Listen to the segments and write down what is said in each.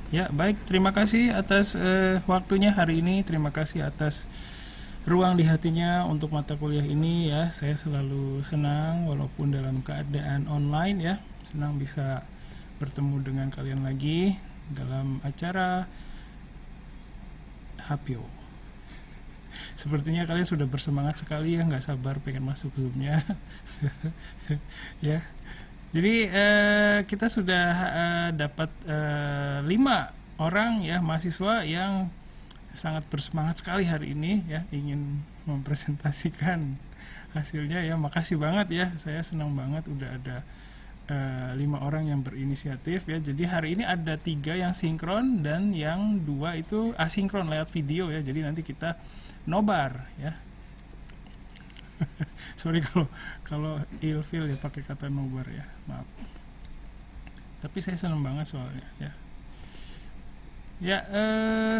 Ya, baik. Terima kasih atas waktunya hari ini. Terima kasih atas ruang di hatinya untuk mata kuliah ini ya. Saya selalu senang walaupun dalam keadaan online ya. Senang bisa bertemu dengan kalian lagi dalam acara Hapio. Sepertinya kalian sudah bersemangat sekali ya, nggak sabar pengen masuk Zoom-nya. Ya. Jadi kita sudah dapat 5 orang ya mahasiswa yang sangat bersemangat sekali hari ini ya ingin mempresentasikan hasilnya ya. Makasih banget ya, saya senang banget udah ada 5 orang yang berinisiatif ya. Jadi hari ini ada 3 yang sinkron dan yang 2 itu asinkron lewat video ya. Jadi nanti kita nobar ya. Sorry kalau ilfil ya pakai kata nobar ya, maaf. Tapi saya senang banget soalnya ya. Ya,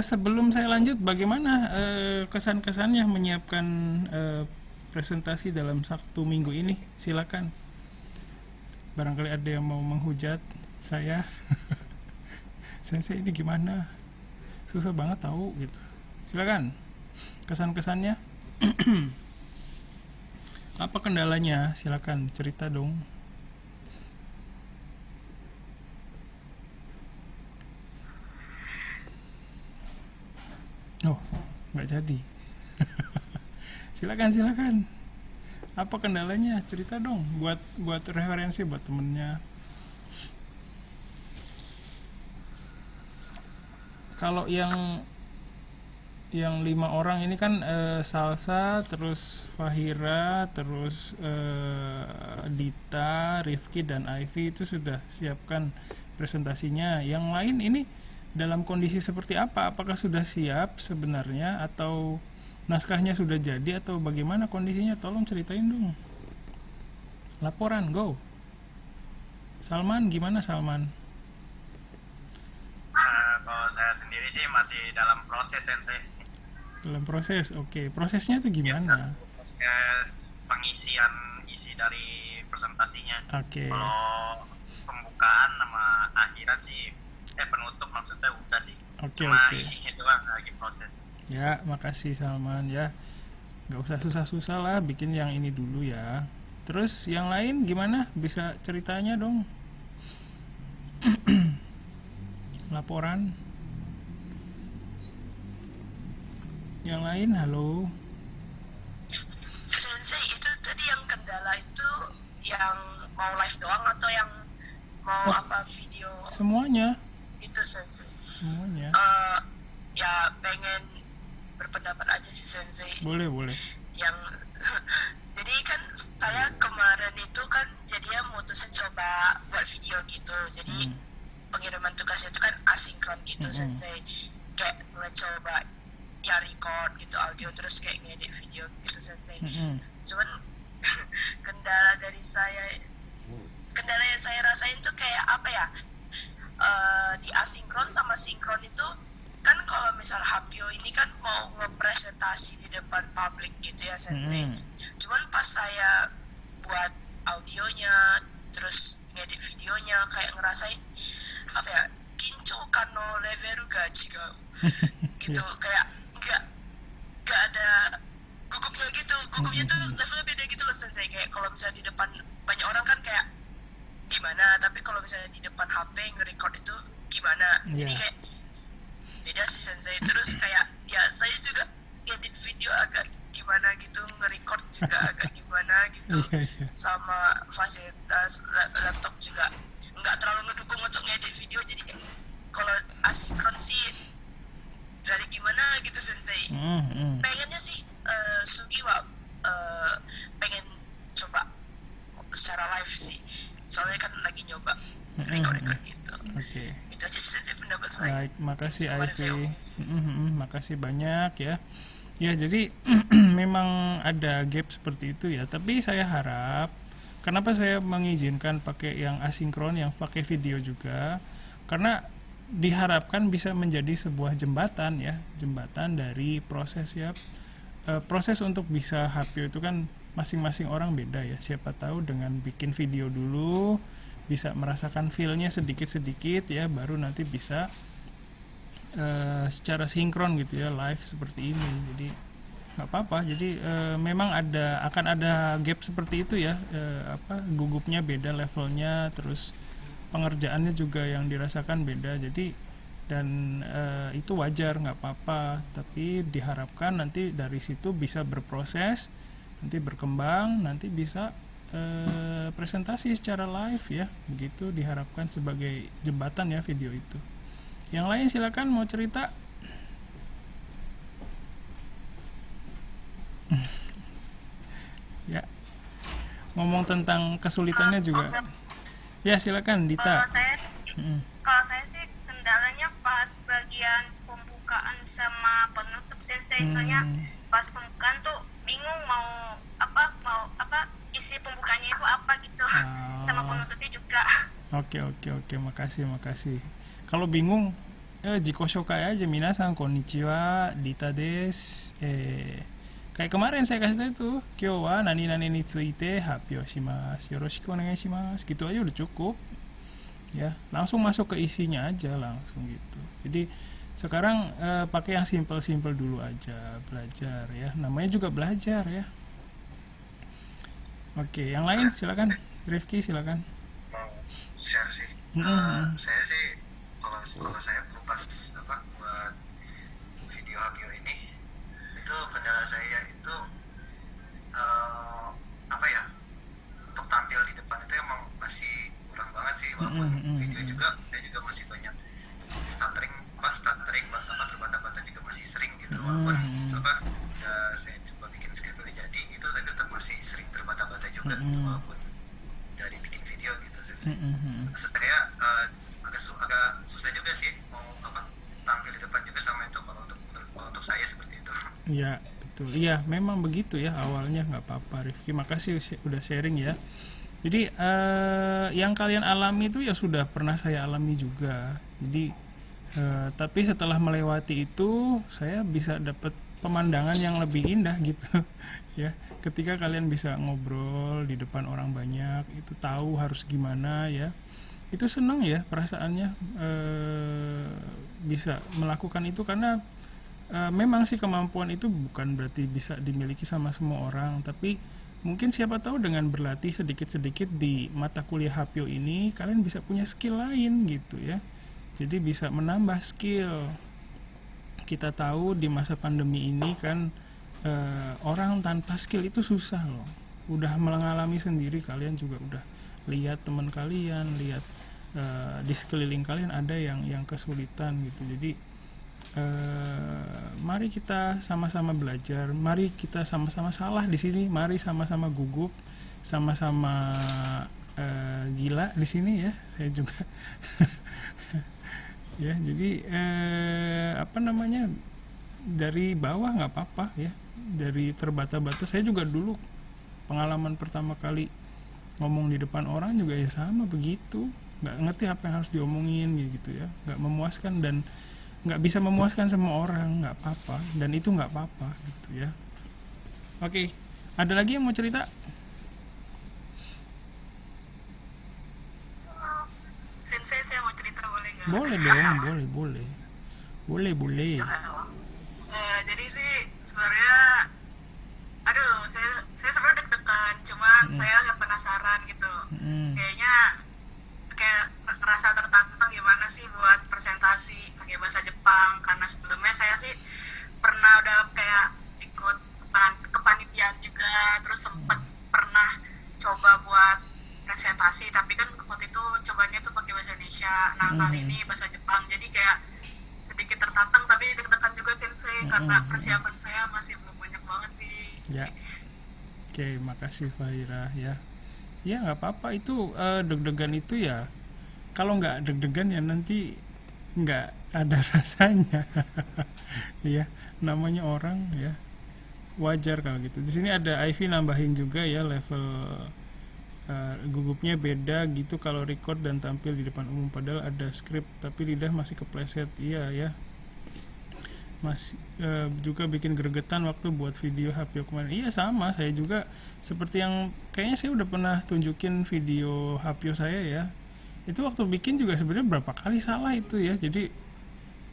sebelum saya lanjut, bagaimana kesan-kesannya menyiapkan presentasi dalam Sabtu Minggu ini? Silakan. Barangkali ada yang mau menghujat saya. Sensei ini gimana? Susah banget tahu gitu. Silakan. Kesan-kesannya. Apa kendalanya? Silakan cerita dong. Oh, nggak jadi. Silakan. Apa kendalanya? Cerita dong. Buat referensi buat temennya. Kalau yang 5 orang ini kan Salsa, terus Fahira, terus Dita, Rifki dan Ivy itu sudah siapkan presentasinya. Yang lain ini dalam kondisi seperti apa? Apakah sudah siap sebenarnya atau naskahnya sudah jadi atau bagaimana kondisinya? Tolong ceritain dong. Laporan, go. Salman, gimana Salman? Kalau saya sendiri sih masih dalam proses sensei. Dalam proses, oke. Prosesnya tuh Ya, gimana? proses pengisian isi dari presentasinya. Oke, Kalau pembukaan sama akhiran sih, penutup maksudnya udah sih. oke, Cuma oke. isinya doang lagi proses. Ya, makasih Salman ya. Nggak usah susah-susah lah, bikin yang ini dulu ya. Terus yang lain gimana? Bisa ceritanya dong. Laporan. Yang lain, halo. Sensei, itu tadi yang kendala itu yang mau live doang atau yang mau Oh, apa video semuanya, itu Sensei? semuanya. Ya pengen berpendapat aja sih Sensei. Boleh. Yang jadi kan saya kemarin itu kan jadinya mutusin coba buat video gitu. Jadi Hmm, pengiriman tugasnya itu kan asinkron gitu Sensei. Kayak ngecoba ya record gitu audio terus kayak ngedit video gitu Sensei. Cuman kendala dari saya, kendala yang saya rasain tuh kayak apa ya, di asinkron sama sinkron itu kan kalau misal Hapio ini kan mau ngepresentasi di depan publik gitu ya Sensei. Cuman pas saya buat audionya terus ngedit videonya kayak ngerasain apa ya, kinco kano level ga chigau gitu. Ya. Kayak nggak ada gugupnya tuh levelnya beda gitu loh Sensei. Kayak kalau misalnya di depan banyak orang kan kayak gimana, tapi kalau misalnya di depan HP nge-record itu gimana, jadi Ya. kayak beda sih Sensei. Terus kayak ya saya juga edit video agak gimana gitu, nge-record juga agak gimana gitu, Iya. sama fasilitas laptop juga nggak terlalu ngedukung untuk ngedit video. Jadi kayak kalau asinkron sih dari gimana gitu Sensei. Pengennya sih Sugiwa pengen coba secara live sih, soalnya kan lagi nyoba record gitu. Oke. Itu aja sih Sensei pendapat saya. Baik, makasih Kemarin saya Ivy. Makasih banyak ya. Ya, jadi memang ada gap seperti itu ya. Tapi saya harap, kenapa saya mengizinkan pakai yang asinkron, yang pakai video juga, karena diharapkan bisa menjadi sebuah jembatan ya, jembatan dari proses ya. Proses untuk bisa HP itu kan masing-masing orang beda ya. Siapa tahu dengan bikin video dulu bisa merasakan feel-nya sedikit-sedikit ya, baru nanti bisa secara sinkron gitu ya, live seperti ini. Jadi nggak apa-apa. Jadi memang akan ada gap seperti itu ya, gugupnya beda levelnya, terus pengerjaannya juga yang dirasakan beda. Jadi dan itu wajar, nggak apa-apa, tapi diharapkan nanti dari situ bisa berproses, nanti berkembang, nanti bisa presentasi secara live ya, begitu diharapkan sebagai jembatan ya video itu. Yang lain silakan mau cerita. Ya, ngomong tentang kesulitannya juga ya, silakan Dita. Kalau saya sih kendalanya pas bagian pembukaan sama penutup sensei. Soalnya pas pembukaan tuh bingung mau apa isi pembukanya itu apa gitu. Sama penutupnya juga. Oke, makasih. Kalau bingung, jiko shokai aja. Minasan konnichiwa, Dita desu. Kayak kemarin saya kasih tahu itu, kyou wa nani ni tsuite happyou shimasu, yoroshiku onegai shimasu, gitu aja udah cukup. Ya, langsung masuk ke isinya aja langsung gitu. Jadi sekarang pakai yang simple dulu aja, belajar ya. Namanya juga belajar ya. Oke, yang lain silakan. Rifki silakan. Mau share sih. Saya sih kalau saya pas buat video Hapyo ini, itu kendala saya itu untuk tampil di depan itu emang masih kurang banget sih, walaupun video juga saya juga masih banyak stuttering terbata-bata juga masih sering gitu, walaupun saya coba bikin skrip udah jadi gitu, tapi tetap masih sering terbata-bata juga gitu, walaupun dari bikin video gitu. Saya agak susah juga sih mau tampil di depan juga sama itu kalau untuk saya seperti itu. Iya betul, iya memang begitu ya awalnya, nggak apa-apa Rifki, makasih udah sharing ya. Jadi yang kalian alami itu ya sudah pernah saya alami juga. Jadi tapi setelah melewati itu saya bisa dapat pemandangan yang lebih indah gitu ya. Ketika kalian bisa ngobrol di depan orang banyak, itu tahu harus gimana ya. Itu senang ya perasaannya, bisa melakukan itu karena memang sih kemampuan itu bukan berarti bisa dimiliki sama semua orang, tapi mungkin siapa tahu dengan berlatih sedikit-sedikit di mata kuliah Hapyo ini kalian bisa punya skill lain gitu ya. Jadi bisa menambah skill. Kita tahu di masa pandemi ini kan orang tanpa skill itu susah loh. Udah mengalami sendiri, kalian juga udah lihat teman kalian, lihat di sekeliling kalian ada yang kesulitan gitu. Jadi mari kita sama-sama belajar, mari kita sama-sama salah di sini, mari sama-sama gugup, sama-sama gila di sini ya. Saya juga ya, jadi dari bawah nggak apa-apa ya, dari terbata-bata. Saya juga dulu pengalaman pertama kali ngomong di depan orang juga ya sama begitu, nggak ngerti apa yang harus diomongin gitu ya, nggak memuaskan dan nggak bisa memuaskan semua orang, nggak apa-apa, dan itu nggak apa-apa gitu ya. Oke, ada lagi yang mau cerita? Sensei, saya mau cerita boleh nggak? Boleh dong, boleh. Jadi sih sebenarnya, saya sebenarnya deg-degan, cuman saya agak penasaran gitu. Kayaknya kayak rasa tertantang gimana sih buat presentasi pakai bahasa Jepang, karena sebelumnya saya sih pernah udah kayak ikut kepanitiaan juga, terus sempet pernah coba buat presentasi, tapi kan waktu itu cobanya tuh pakai bahasa Indonesia. Nah kali ini bahasa Jepang, jadi kayak sedikit tertantang, tapi deg-degan juga sensei, karena persiapan saya masih belum banyak banget sih ya. Oke, makasih Fahira ya. Ya nggak apa-apa, itu deg-degan itu ya, kalau nggak deg-degan ya nanti nggak ada rasanya ya, namanya orang ya, wajar kalau gitu. Di sini ada Ivy nambahin juga ya, level gugupnya beda gitu kalau record dan tampil di depan umum, padahal ada skrip tapi lidah masih kepleset. Iya ya, masih juga bikin gregetan waktu buat video Hapyo kemarin. Iya sama, saya juga seperti yang kayaknya saya udah pernah tunjukin video Hapyo saya ya, itu waktu bikin juga sebenarnya berapa kali salah itu ya. Jadi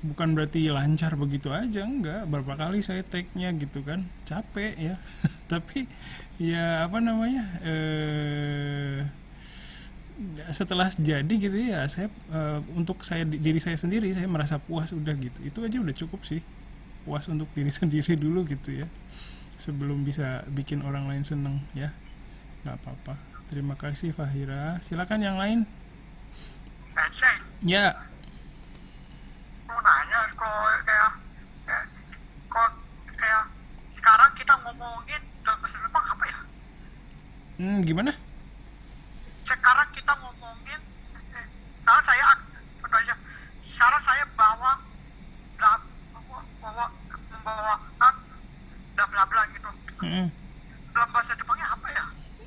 bukan berarti lancar begitu aja, enggak, berapa kali saya take-nya gitu kan, capek ya. Tapi ya apa namanya, setelah jadi gitu ya, saya untuk diri saya sendiri, saya merasa puas udah gitu, itu aja udah cukup sih, puas untuk diri sendiri dulu gitu ya, sebelum bisa bikin orang lain seneng ya. Nggak apa-apa. Terima kasih Fahira. Silakan yang lain. Sensei, Ya. mau nanya kok kayak sekarang kita ngomongin dalam bahasa Jepang apa ya? Gimana? Sekarang kita ngomongin, sekarang saya contoh aja, sekarang saya membawakan bla bla bla gitu. Mm-mm. Dalam bahasa Jepangnya apa ya?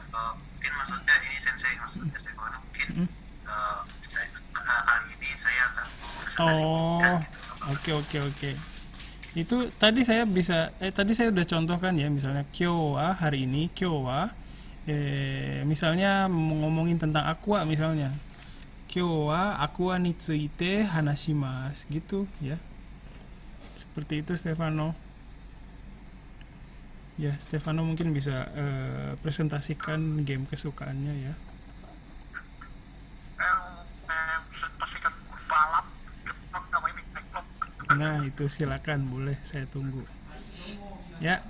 Mungkin maksudnya ini Sensei, maksudnya Stefano mungkin kali ini saya akan Oh, oke. Itu tadi saya udah contohkan ya, misalnya kyo wa hari ini, kyo wa misalnya ngomongin tentang aqua misalnya. Kyo wa aqua ni tsuite hanashimasu gitu ya. Seperti itu Stefano. Ya, Stefano mungkin bisa presentasikan game kesukaannya ya. Presentasikan balap Jepang namanya Backlog. Nah, itu silakan, boleh saya tunggu. Ya.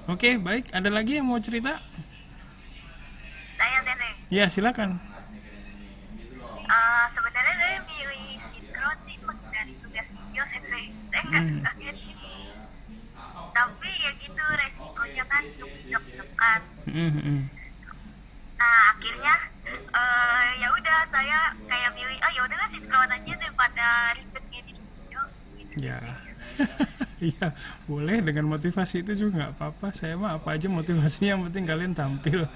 Oke, baik. Ada lagi yang mau cerita? Saya Tete. Ya, silakan. Sebenarnya saya milih sinkron sih dari tugas video Sensei. Saya nggak suka kayak gini. Tapi ya gitu resikonya kan deg-degan. Nah akhirnya ya udah saya kayak milih ya udahlah sinkron aja daripada ribet ngedit video. Gitu. Ya. Iya, boleh dengan motivasi itu juga nggak apa-apa. Saya mah apa aja motivasinya, yang penting kalian tampil.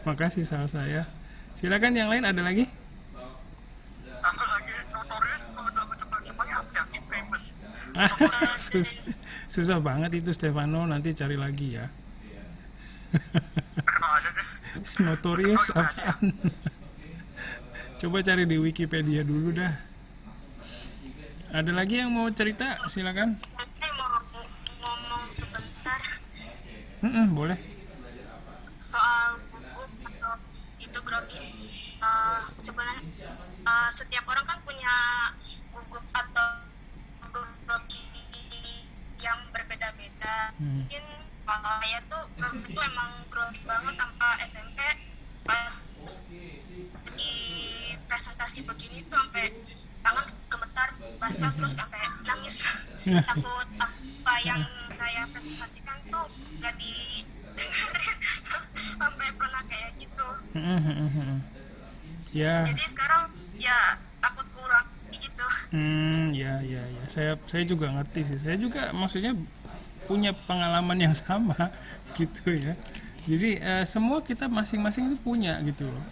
Makasih salah saya. Silakan yang lain, ada lagi? Aku lagi notorious kalau dalam bahasa Jepangnya apa ya? Infamous. Susah banget itu Stefano, nanti cari lagi ya. Ada deh. Notorious apaan? Coba cari di Wikipedia dulu dah. Ada lagi yang mau cerita? Silakan. Saya mau ngomong sebentar Boleh. soal gugup atau itu grogi. Sebenarnya setiap orang kan punya gugup atau grogi yang berbeda-beda. Mungkin saya tuh grogi itu emang grogi banget tanpa SMP pas di presentasi begini tuh sampai tangan gemetar basah terus sampai nangis. Takut apa yang saya presentasikan tuh nggak didengarin. Sampai pernah kayak gitu. Ya. Jadi sekarang ya takut kurang gitu. Ya. Saya juga ngerti sih. Saya juga maksudnya punya pengalaman yang sama gitu ya. Jadi semua kita masing-masing itu punya gitu loh.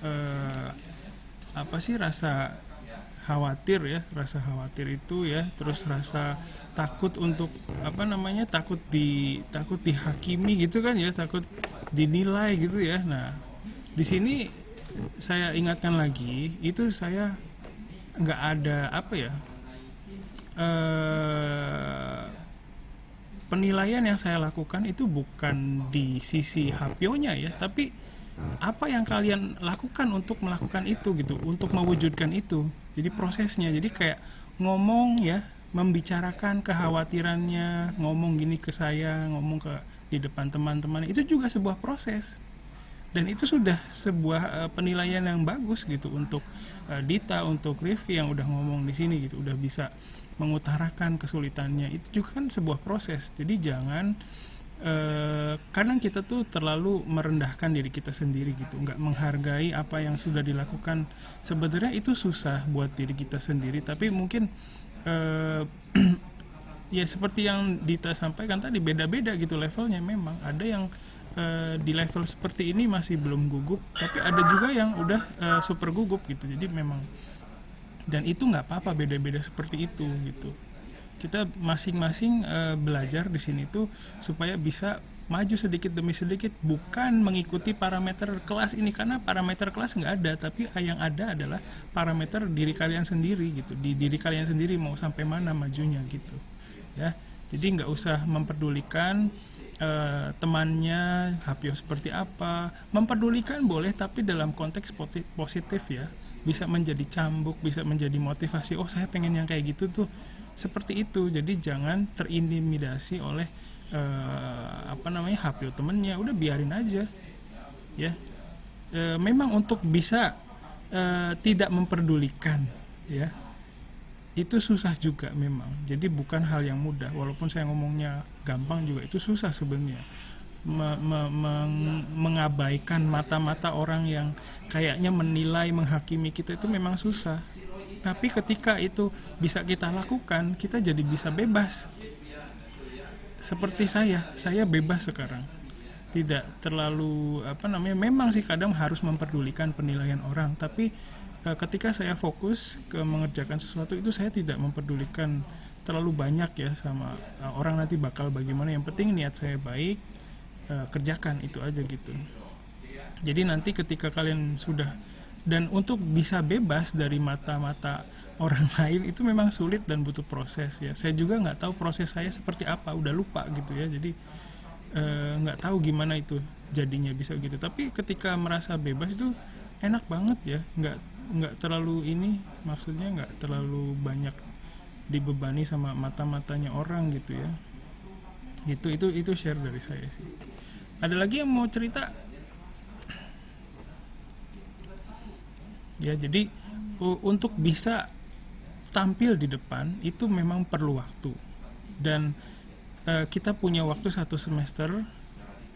Apa sih rasa khawatir ya, rasa khawatir itu ya, terus rasa takut untuk apa namanya, takut dihakimi gitu kan ya, takut dinilai gitu ya. Nah, di sini saya ingatkan lagi, itu saya nggak ada apa ya, penilaian yang saya lakukan itu bukan di sisi hapionya ya, tapi apa yang kalian lakukan untuk melakukan itu gitu, untuk mewujudkan itu. Jadi prosesnya, jadi kayak ngomong ya, membicarakan kekhawatirannya, ngomong gini ke saya, ngomong di depan teman-teman, itu juga sebuah proses. Dan itu sudah sebuah penilaian yang bagus gitu untuk Dita, untuk Rifki yang udah ngomong di sini gitu, udah bisa mengutarakan kesulitannya. Itu juga kan sebuah proses. Jadi jangan kadang kita tuh terlalu merendahkan diri kita sendiri gitu, nggak menghargai apa yang sudah dilakukan. Sebenarnya itu susah buat diri kita sendiri, tapi mungkin ya seperti yang Dita sampaikan tadi, beda-beda gitu levelnya. Memang ada yang di level seperti ini masih belum gugup, tapi ada juga yang udah super gugup gitu. Jadi memang, dan itu nggak apa-apa, beda-beda seperti itu gitu. Kita masing-masing belajar di sini tuh supaya bisa maju sedikit demi sedikit, bukan mengikuti parameter kelas ini, karena parameter kelas nggak ada, tapi yang ada adalah parameter diri kalian sendiri gitu. Di diri kalian sendiri mau sampai mana majunya gitu ya. Jadi nggak usah memperdulikan temannya Hapyo seperti apa. Memperdulikan boleh, tapi dalam konteks positif ya, bisa menjadi cambuk, bisa menjadi motivasi. Oh, saya pengen yang kayak gitu tuh, seperti itu. Jadi jangan terintimidasi oleh Hapyo temennya. Udah biarin aja ya. Memang untuk bisa tidak memperdulikan ya, itu susah juga memang. Jadi bukan hal yang mudah, walaupun saya ngomongnya gampang juga itu susah sebenarnya. Mengabaikan mata-mata orang yang kayaknya menilai, menghakimi kita itu memang susah. Tapi ketika itu bisa kita lakukan, kita jadi bisa bebas. Seperti saya bebas sekarang. Tidak terlalu memang sih kadang harus memperdulikan penilaian orang, tapi ketika saya fokus ke mengerjakan sesuatu itu, saya tidak memperdulikan terlalu banyak ya sama orang nanti bakal bagaimana. Yang penting niat saya baik, kerjakan itu aja gitu. Jadi nanti ketika kalian sudah, dan untuk bisa bebas dari mata-mata orang lain itu memang sulit dan butuh proses ya. Saya juga nggak tahu proses saya seperti apa, udah lupa gitu ya. Jadi nggak tahu gimana itu jadinya bisa gitu. Tapi ketika merasa bebas itu enak banget ya, nggak terlalu maksudnya nggak terlalu banyak dibebani sama mata-matanya orang gitu ya. Itu share dari saya sih. Ada lagi yang mau cerita? Ya, jadi untuk bisa tampil di depan itu memang perlu waktu, dan kita punya waktu 1 semester.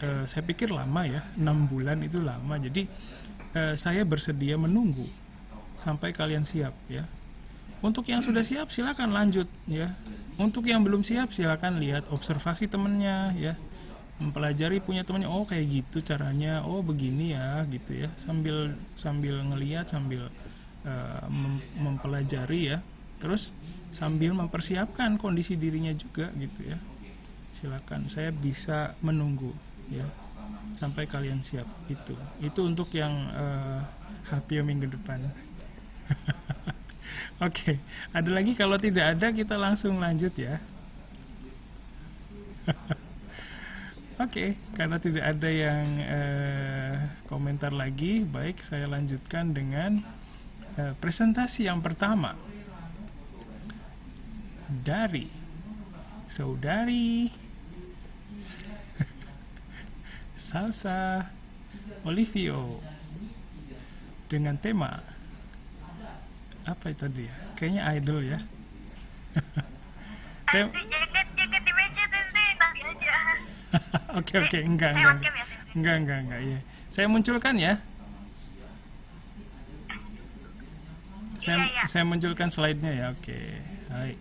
Saya pikir lama ya, 6 bulan itu lama. Jadi saya bersedia menunggu sampai kalian siap ya. Untuk yang sudah siap silakan lanjut ya. Untuk yang belum siap silakan lihat, observasi temennya ya, mempelajari punya temennya. Oh kayak gitu caranya, oh begini ya gitu ya, sambil ngelihat, sambil mempelajari ya, terus sambil mempersiapkan kondisi dirinya juga gitu ya. Silakan, saya bisa menunggu ya sampai kalian siap. Itu untuk yang Hapyo minggu depan. Oke, ada lagi? Kalau tidak ada kita langsung lanjut ya. Oke, karena tidak ada yang komentar lagi, baik saya lanjutkan dengan presentasi yang pertama dari saudari Salsa Olivio dengan tema apa itu tadi ya? Kayaknya idol ya. Saya Jangan di-mention sih, nanti aja. Oke, enggak ya. Saya munculkan ya. Saya munculkan slide-nya ya. Oke. Hai.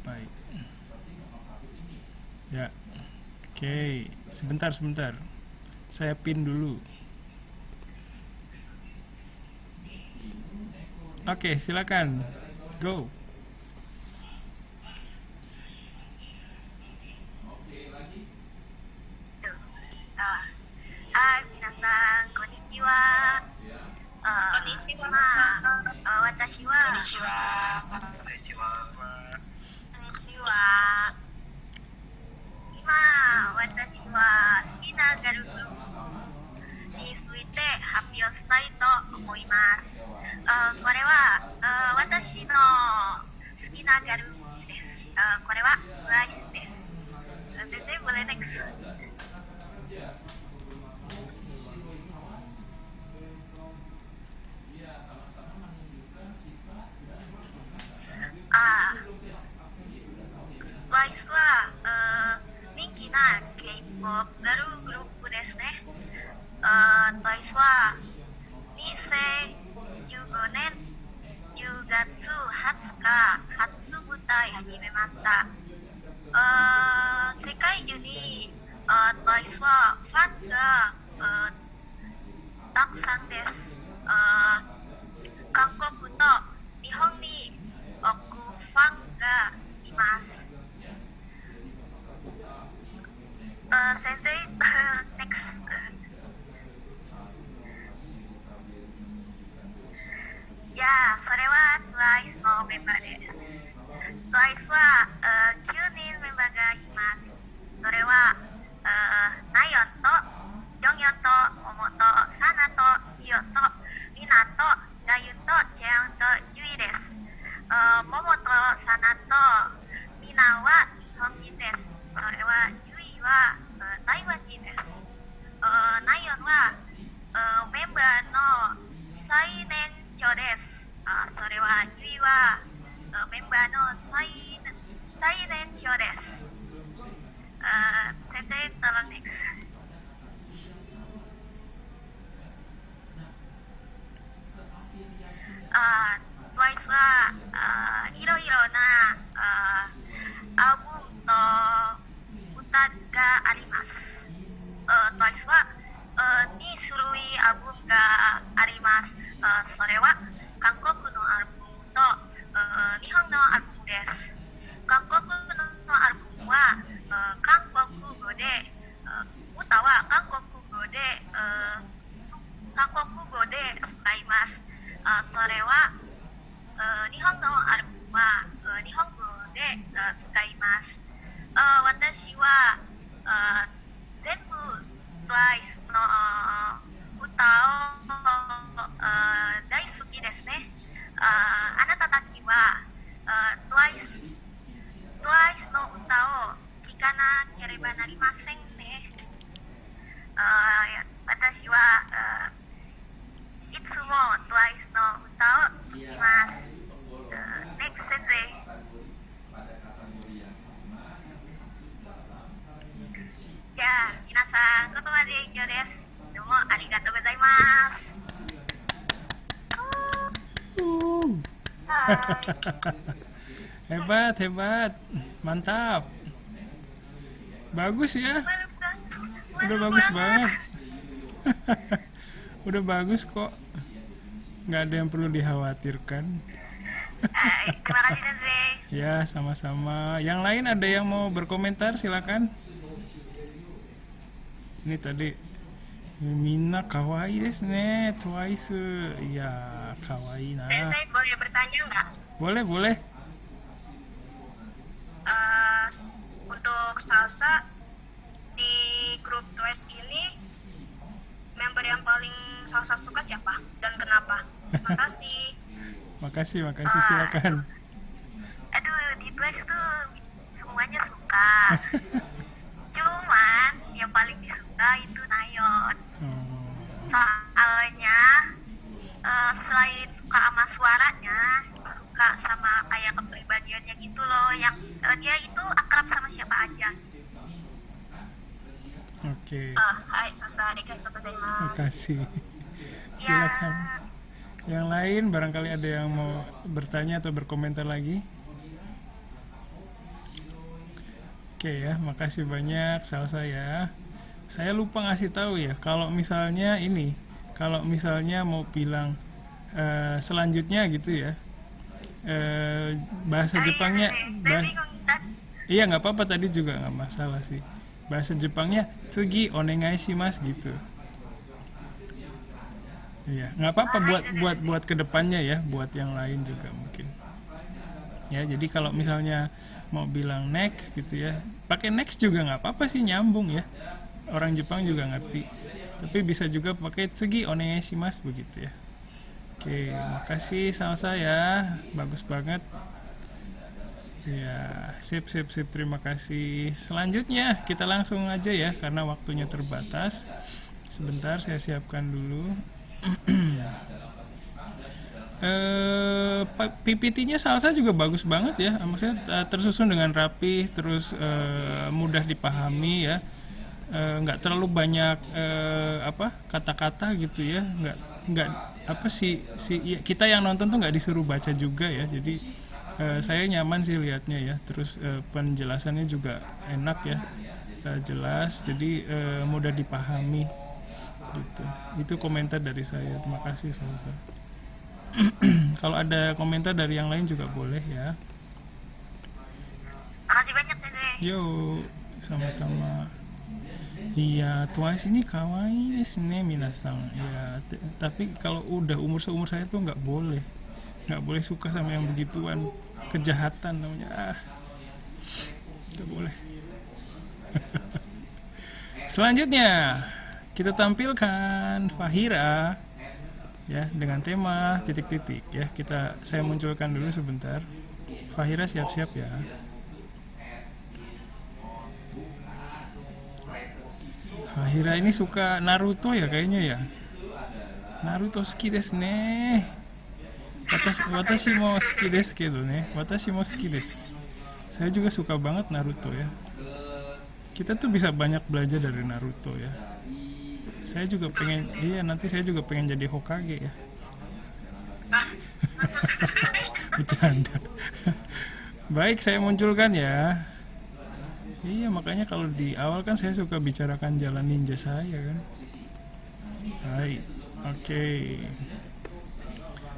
Baik. Ya. Oke, sebentar. Saya pin dulu. Oke, silakan. Go. Minasan, konnichiwa. Konnichiwa. Watashi wa Konnichiwa. Konnichiwa. Ima, watashi wa suki na garuについて発表したいと思います。これは私の好きなギャルです。これはブアリスです。全然ブレネックス。ワイスは人気な K-POP ガルグループですね。TWICE は2015年10月20日初舞台始めました。世界中にTWICE はファンがたくさんです。韓国と日本に多くファンがいます。Twice は9人メンバーがいます。それはナヨンとヨンヨンとモモとサナとヒヨとミナとダユとチェウンとユイです。モモとサナとミナは日本人です。それはユイは台湾人です。ナヨンはメンバーの最年長です。それはユイはメンバーの最年長です。先生、tolong next. Twice はいろいろなアルバムと歌があります。Twice は2種類アルバムがあります。それは韓国のアルバムと日本のアルバムです。韓国のアルバムは韓国語で歌は韓国語で使います。それは日本のアルバムは日本語で使います。私は全部 Twice の歌を大好きですね。あなたたちはTwice の歌を聴かなければなりませんね。私はいつも Twice の歌を聴きます。Next 先生。じゃあ皆さんここまで以上です。どうもありがとうございます。Hebat, mantap, bagus ya, udah bagus banget, udah bagus kok, nggak ada yang perlu dikhawatirkan. Terima kasih sensei. Ya, sama-sama. Yang lain ada yang mau berkomentar, silakan. Ini tadi Minna kawaii desu ne, Twice. Iya, kawaii na. Sensei boleh bertanya nggak? Boleh. Untuk salsa di grup Twice ini member yang paling salsa suka siapa dan kenapa? Makasih, silakan. Aduh, di Twice tuh semuanya suka. Cuman yang paling disuka itu Nayeon. Soalnya selain suka sama suaranya, suka sama kayak kepribadiannya gitu loh, yang dia itu akrab sama siapa aja. Oke. Hai, salsa arigatou gozaimasu. Makasih. Silakan. Yang lain barangkali ada yang mau bertanya atau berkomentar lagi. Oke ya, makasih banyak Salsa ya. Saya lupa ngasih tahu ya, kalau misalnya mau bilang selanjutnya gitu ya, bahasa Jepangnya, iya nggak apa-apa, tadi juga nggak masalah sih. Bahasa Jepangnya tsugi onegai shimasu gitu. Iya, nggak apa-apa buat kedepannya ya, buat yang lain juga mungkin. Ya, jadi kalau misalnya mau bilang next gitu ya, pakai next juga nggak apa-apa sih, nyambung ya. Orang Jepang juga ngerti. Tapi bisa juga pakai tsugi onegai shimasu begitu ya. Oke, makasih Salsa ya, bagus banget. Ya, sip, terima kasih. Selanjutnya kita langsung aja ya, karena waktunya terbatas. Sebentar saya siapkan dulu. PPT-nya Salsa juga bagus banget ya, maksudnya tersusun dengan rapi, terus mudah dipahami ya, nggak terlalu banyak kata-kata gitu ya, nggak kita yang nonton tuh nggak disuruh baca juga ya, jadi saya nyaman sih lihatnya ya, terus penjelasannya juga enak ya, jelas, jadi mudah dipahami gitu. Itu komentar dari saya, terima kasih Salsa. Kalau ada komentar dari yang lain juga boleh ya. Makasih banyak Sensei. Yo, sama-sama. Iya, Twice ini kawaii desu ne minasang. Ya, tapi kalau udah umur seumur saya tuh nggak boleh suka sama yang begituan. kejahatan namanya. Nggak boleh. Selanjutnya kita tampilkan Fahira ya dengan tema titik-titik ya. Saya munculkan dulu sebentar. Fahira siap-siap ya. Fahira ini suka Naruto ya kayaknya ya. Naruto suki desu ne. Watashi mo suki desu kedo ne. Watashi mo suki desu. Saya juga suka banget Naruto ya. Kita tuh bisa banyak belajar dari Naruto ya. Saya juga pengen, nanti saya juga pengen jadi Hokage ya. Bercanda. Baik, saya munculkan ya. Iya, makanya kalau di awal kan saya suka bicarakan jalan ninja saya kan. Baik, oke.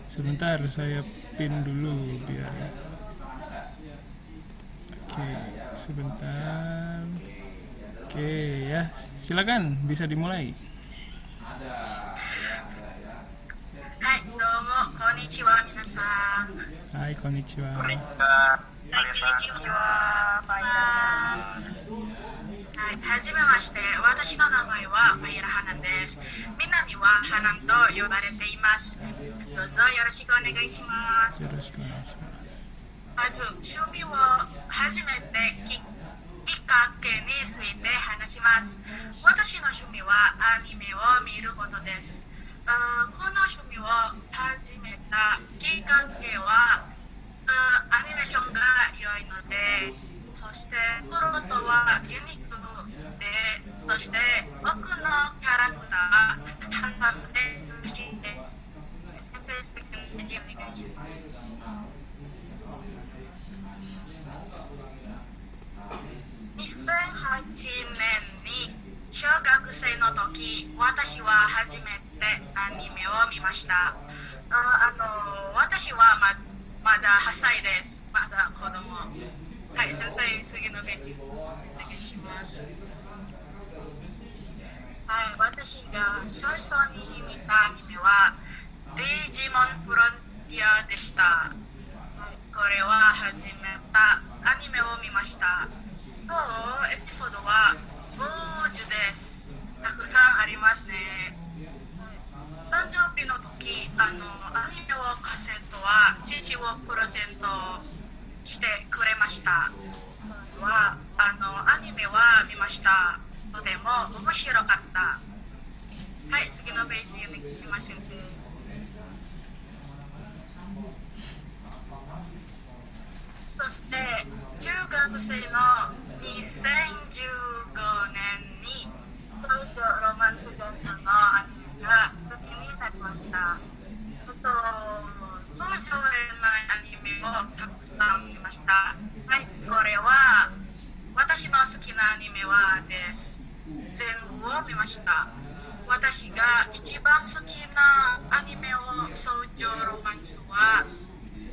Sebentar, saya pin dulu biar. Oke, sebentar. Oke ya, silakan bisa dimulai. Hai, domo, konnichiwa minasan. Hai, konnichiwa.はい、はじめまして。私の名前はファイラハナンです。みんなにはハナンと呼ばれています。どうぞよろしくお願いします。よろしくお願いします。まず、趣味を初めてきっかけについて話します。私の趣味はアニメを見ることです。この趣味を始めたきっかけはアニメーションが良いので、そしてプロットはユニークで、そして多くのキャラクターハンサムで美しいです。先生、素敵な返事お願いします。2008年に小学生の時、私は初めてアニメを見ました。私はまだ8歳です。まだ子供。はい、先生、次のページお願いします。はい、私が最初に見たアニメはデイジモンフロンティアでした。はい、これは初めてアニメを見ました。そう、エピソードは50です。たくさんありますね。誕生日の時、アニメをカセットは父をプレゼントしてくれました。それはアニメは見ました。とても面白かった。はい、次のページお願いします、先生。そして中学生の2015年にそういうロマンスジャンルのアニメが好きになりました。通常でないアニメをたくさん見ました。はい、これは私の好きなアニメはです。全部を見ました。私が一番好きなアニメを少女ロマンスは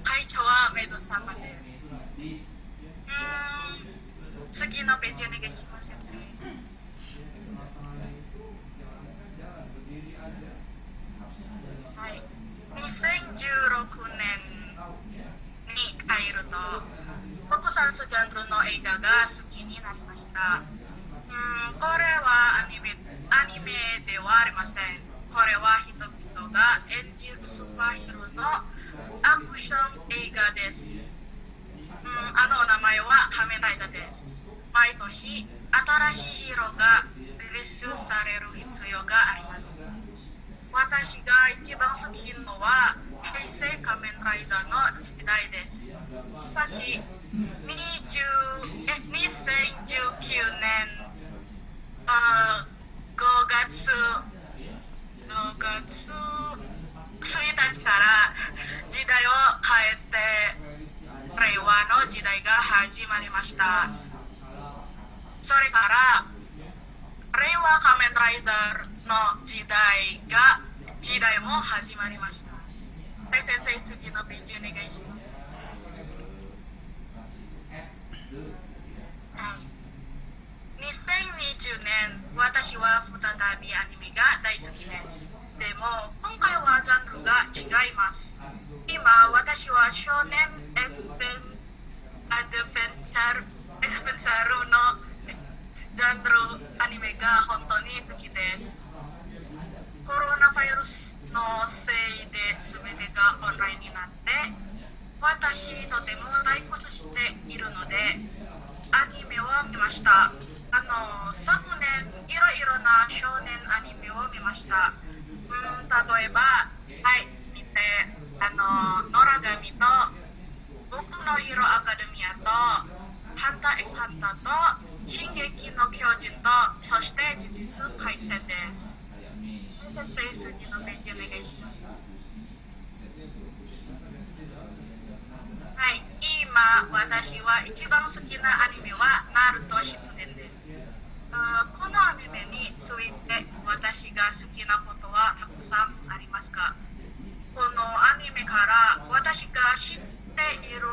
会長はメイド様です。次のページお願いします、先生。はい、2016年に入ると特撮ジャンルの映画が好きになりました。これはアニメではありません。これは人々が演じるスーパーヒーローのアクション映画です。名前は仮面ライダーです。毎年新しいヒーローがリリースされる必要があります。私が一番好きなのは平成仮面ライダーの時代です。しかし2019年5月1日から時代を変えて令和の時代が始まりました。それから令和仮面ライダーの時代も始まりました。はい、先生、次のページお願いします。2020年、私は再びアニメが大好きです。でも、今回はジャンルが違います。今、私は少年エッフェンアドベンチャルのジャンルアニメが本当に好きです。コロナウイルスのせいで全てがオンラインになって、私とても退屈しているので、アニメを見ました。昨年いろいろな少年アニメを見ました。例えば、見て、ノラガミと、僕のヒーローアカデミアと、ハンター X ハンターと、進撃の巨人と、そして呪術廻戦です。先生、次のページお願いします。今、私は一番好きなアニメは、ナルトシプデンです。このアニメについて私が好きなことはたくさんありますが、このアニメから私が知っている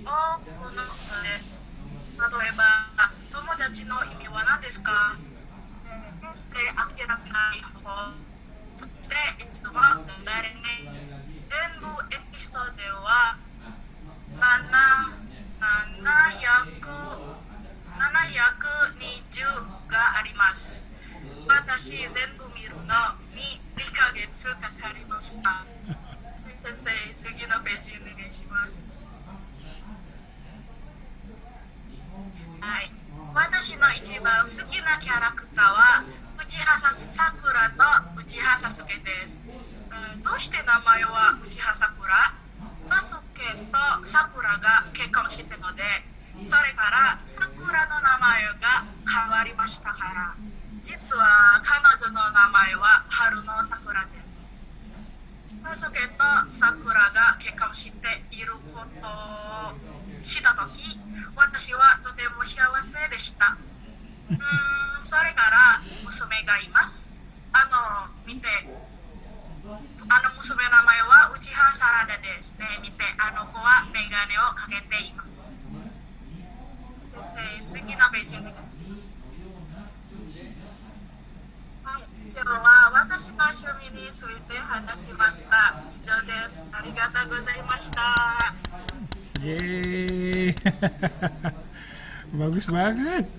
多くのことです。例えば、友達の意味は何ですか？決して諦めない方法。そして実は誰ね、全部エピソードは720があります。私全部見るのに2ヶ月かかりました。先生、次のページお願いします。私の一番好きなキャラクターは内葉さくらと内葉さすけです。どうして名前は内葉さくら？サスケとさくらが結婚してので、それからさくらの名前が変わりましたから、実は彼女の名前は春のさくらです。サスケとさくらが結婚していることを知ったとき、私はとても幸せでした。それから娘がいます。見て。娘の名前は内葉サラダですね。見て、子はメガネをかけています。先生、次のページお願いします。今日は私の趣味について話しました。以上です。ありがとうございました。Yeay. Bagus banget.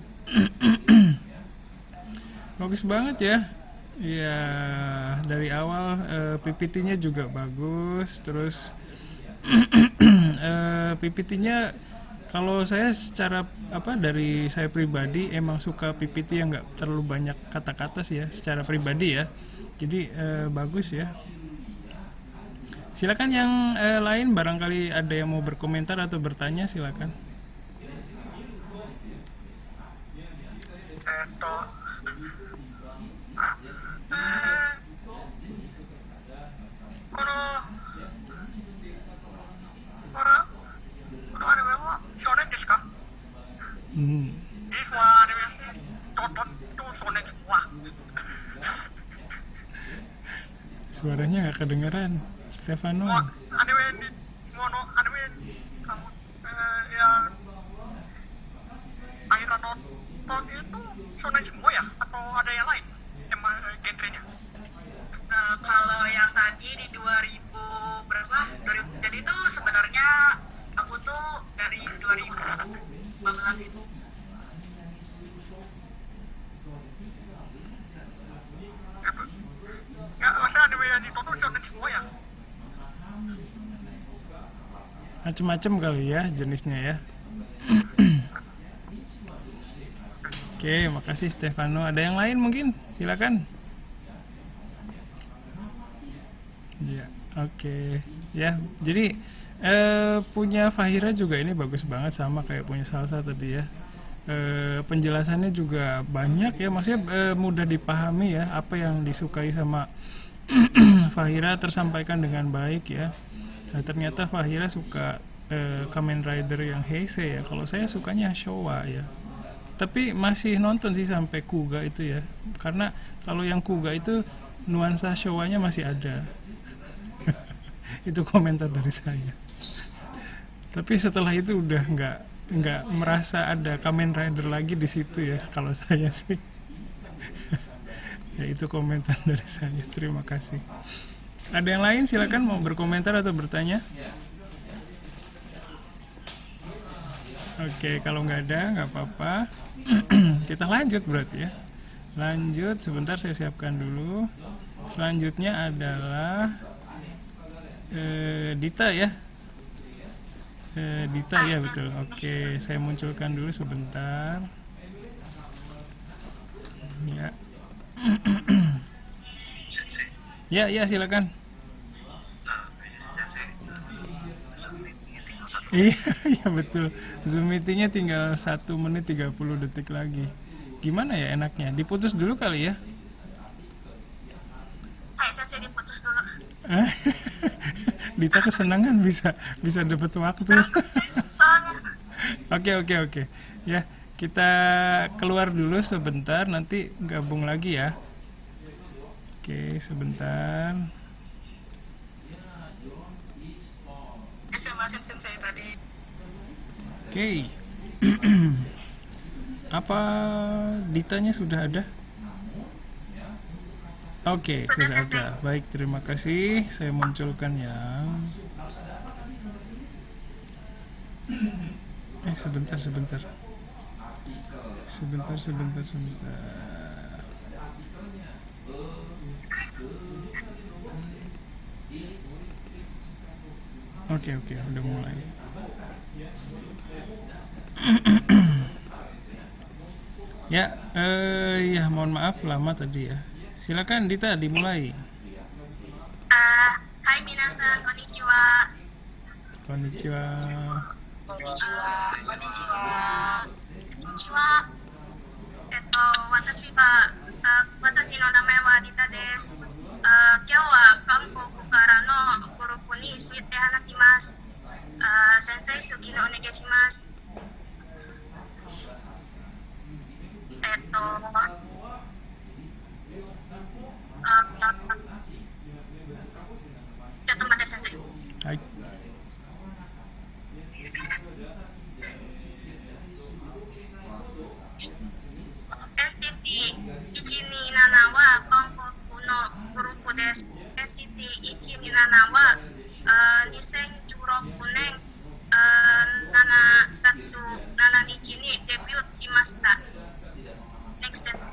Bagus banget ya. Ya, dari awal PPT-nya juga bagus, terus PPT-nya kalau saya secara dari saya pribadi emang suka PPT yang nggak terlalu banyak kata-kata sih ya, secara pribadi ya. Jadi bagus ya. Silakan yang lain, barangkali ada yang mau berkomentar atau bertanya, silakan. このアニメは少年ですか？Ini semua anime saya tonton itu Sonic semua. Suaranya nggak kedengeran, Stefano. Anime kamu yang akhirnya nonton itu Sonic semua ya? Atau ada yang lain? Emang genrenya? Kalau yang tadi di 2000 berapa? 2000, jadi itu sebenarnya aku tuh dari 2015 itu. Ya, masa anime yang ditonton shonen semua ya? Macem-macem kali ya jenisnya ya. Oke, makasih Stefano. Ada yang lain mungkin? Silakan. Ya, oke. Ya, jadi punya Fahira juga ini bagus banget, sama kayak punya Salsa tadi ya. Penjelasannya juga banyak ya, maksudnya mudah dipahami ya, apa yang disukai sama Fahira tersampaikan dengan baik ya. Nah, ternyata Fahira suka Kamen Rider yang Heisei ya, kalau saya sukanya Showa ya. Tapi masih nonton sih sampai Kuga itu ya, karena kalau yang Kuga itu nuansa Showa-nya masih ada. Itu komentar dari saya. Tapi setelah itu udah nggak merasa ada Kamen Rider lagi di situ ya, kalau saya sih. Ya, itu komentar dari saya. Terima kasih. Ada yang lain, silakan mau berkomentar atau bertanya. Oke, kalau nggak ada nggak apa-apa. Kita lanjut berarti ya. Lanjut, sebentar saya siapkan dulu. Selanjutnya adalah Dita ya. Dita ya, betul. Oke, saya munculkan dulu sebentar. Ya. Sensei, Ya, silakan. Sensei, Zoom meetingnya tinggal 1 Iya, iya betul. Zoom meetingnya tinggal 1 menit 30 detik lagi. Gimana ya enaknya? Diputus dulu kali ya? Hai, sensei diputus dulu. Dita kesenangan bisa dapat waktu. Soalnya Oke. Ya, kita keluar dulu sebentar, nanti gabung lagi ya. Oke, sebentar. Saya masih sensei tadi. Oke. Apa Ditanya sudah ada? Oke, sudah ada. Baik, terima kasih. Saya munculkan ya. Sebentar. Oke, udah mulai. Ya, mohon maaf lama tadi ya. Silakan Dita, dimulai. Hai minasan, konnichiwa. Konnichiwa. Konnichiwa. Konnichiwa. 私は、私の名前はリタです。今日は韓国からのグループについて話します。先生、好きにお願いします。ちょっと待って、先生。はい。NCT127 は韓国のグループです。NCT127 は2016年7月7日にデビューしました。Next sentence.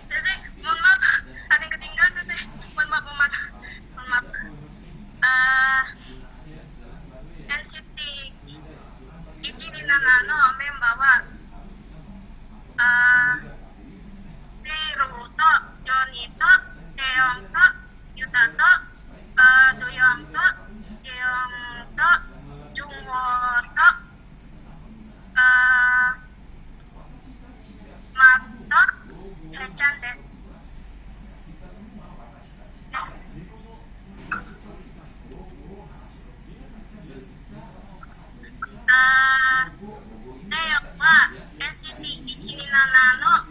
Sensei, mohon maaf, ada yang ketinggalan sensei. Mohon maaf. NCT 127のメンバーはセイローとジョニーとテヨンとユタとドヨンとジェヨンとジュンウォーとマッとヘちゃんです。テヨンは NCT127 の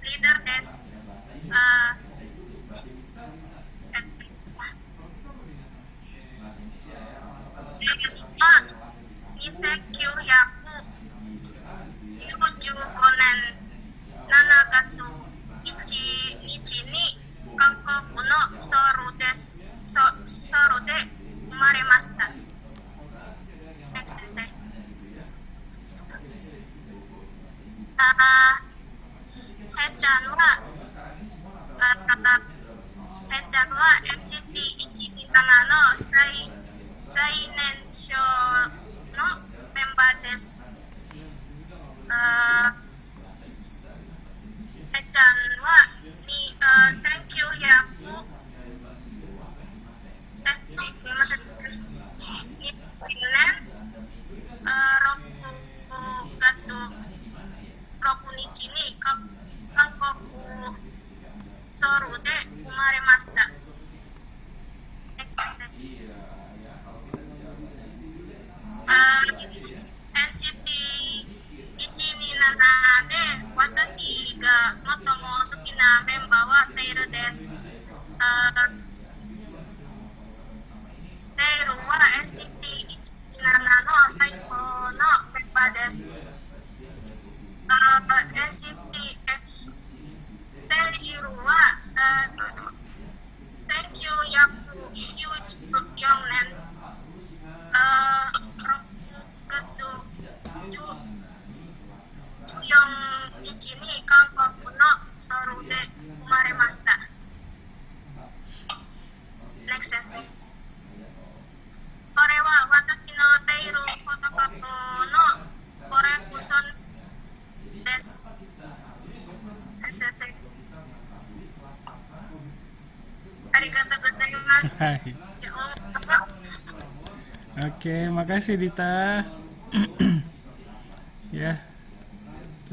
リーダーです。1995年7月1日に韓国のソウルで生まれました。Next sentence. へっちゃんは NCT127 の最年少のメンバーです。へっちゃんは6日に韓国ソウルで生まれました。Next sentence. NCT127 で私が最も好きなメンバーはテイルです。テイルは NCT127 の最高のメンバーです。テイルは1994年 make sense. これは私のているフォトカットのコレクションです。ありがとうございます。 Hai. Oke, makasih Dita. Ya,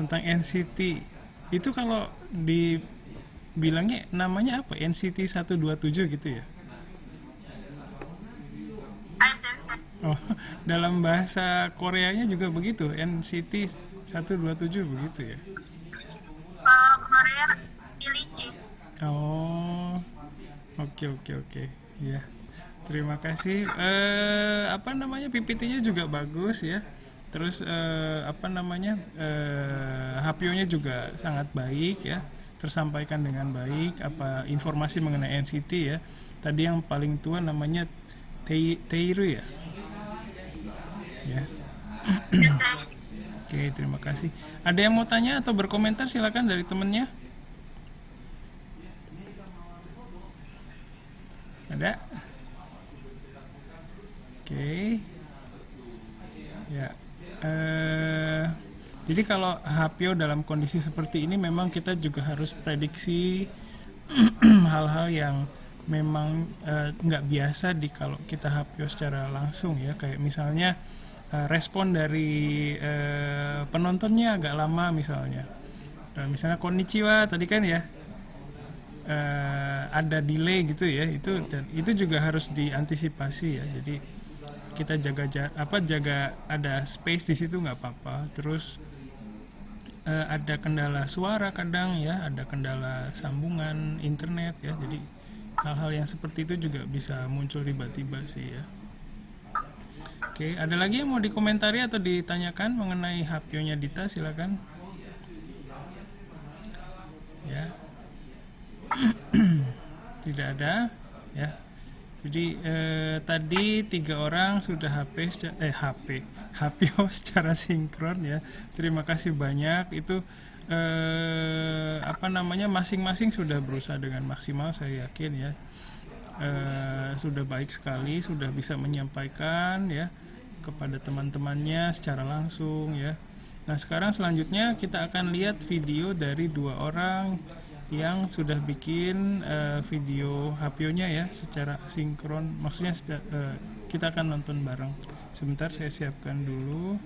tentang NCT itu kalau dibilangnya namanya apa? NCT 127 gitu ya? Oh, dalam bahasa Koreanya juga begitu, NCT 127 begitu ya? Korea Ilici. Oh, oke, ya. Terima kasih. Apa namanya, PPT-nya juga bagus ya. Terus HPO-nya juga sangat baik ya. Tersampaikan dengan baik apa informasi mengenai NCT ya. Tadi yang paling tua namanya Teiru ya. Ya. Oke, terima kasih. Ada yang mau tanya atau berkomentar silakan dari temennya. Ada? Oke. Ya. Jadi kalau HPO dalam kondisi seperti ini memang kita juga harus prediksi hal-hal yang memang nggak biasa kalau kita HPO secara langsung ya, kayak misalnya respon dari penontonnya agak lama misalnya. Misalnya konnichiwa tadi kan ya, ada delay gitu ya, itu juga harus diantisipasi ya. Jadi kita jaga ada space di situ nggak apa-apa. Terus ada kendala suara kadang ya, ada kendala sambungan internet ya. Jadi hal-hal yang seperti itu juga bisa muncul tiba-tiba sih ya. Oke, ada lagi yang mau dikomentari atau ditanyakan mengenai HPO-nya Dita, silakan. Ya. Tidak ada ya. Jadi tadi 3 orang sudah HPO secara sinkron ya. Terima kasih banyak. Itu masing-masing sudah berusaha dengan maksimal, saya yakin ya. Sudah baik sekali, sudah bisa menyampaikan ya kepada teman-temannya secara langsung ya. Nah, sekarang selanjutnya kita akan lihat video dari 2 orang yang sudah bikin video HPO-nya ya secara sinkron. Maksudnya kita akan nonton bareng. Sebentar saya siapkan dulu.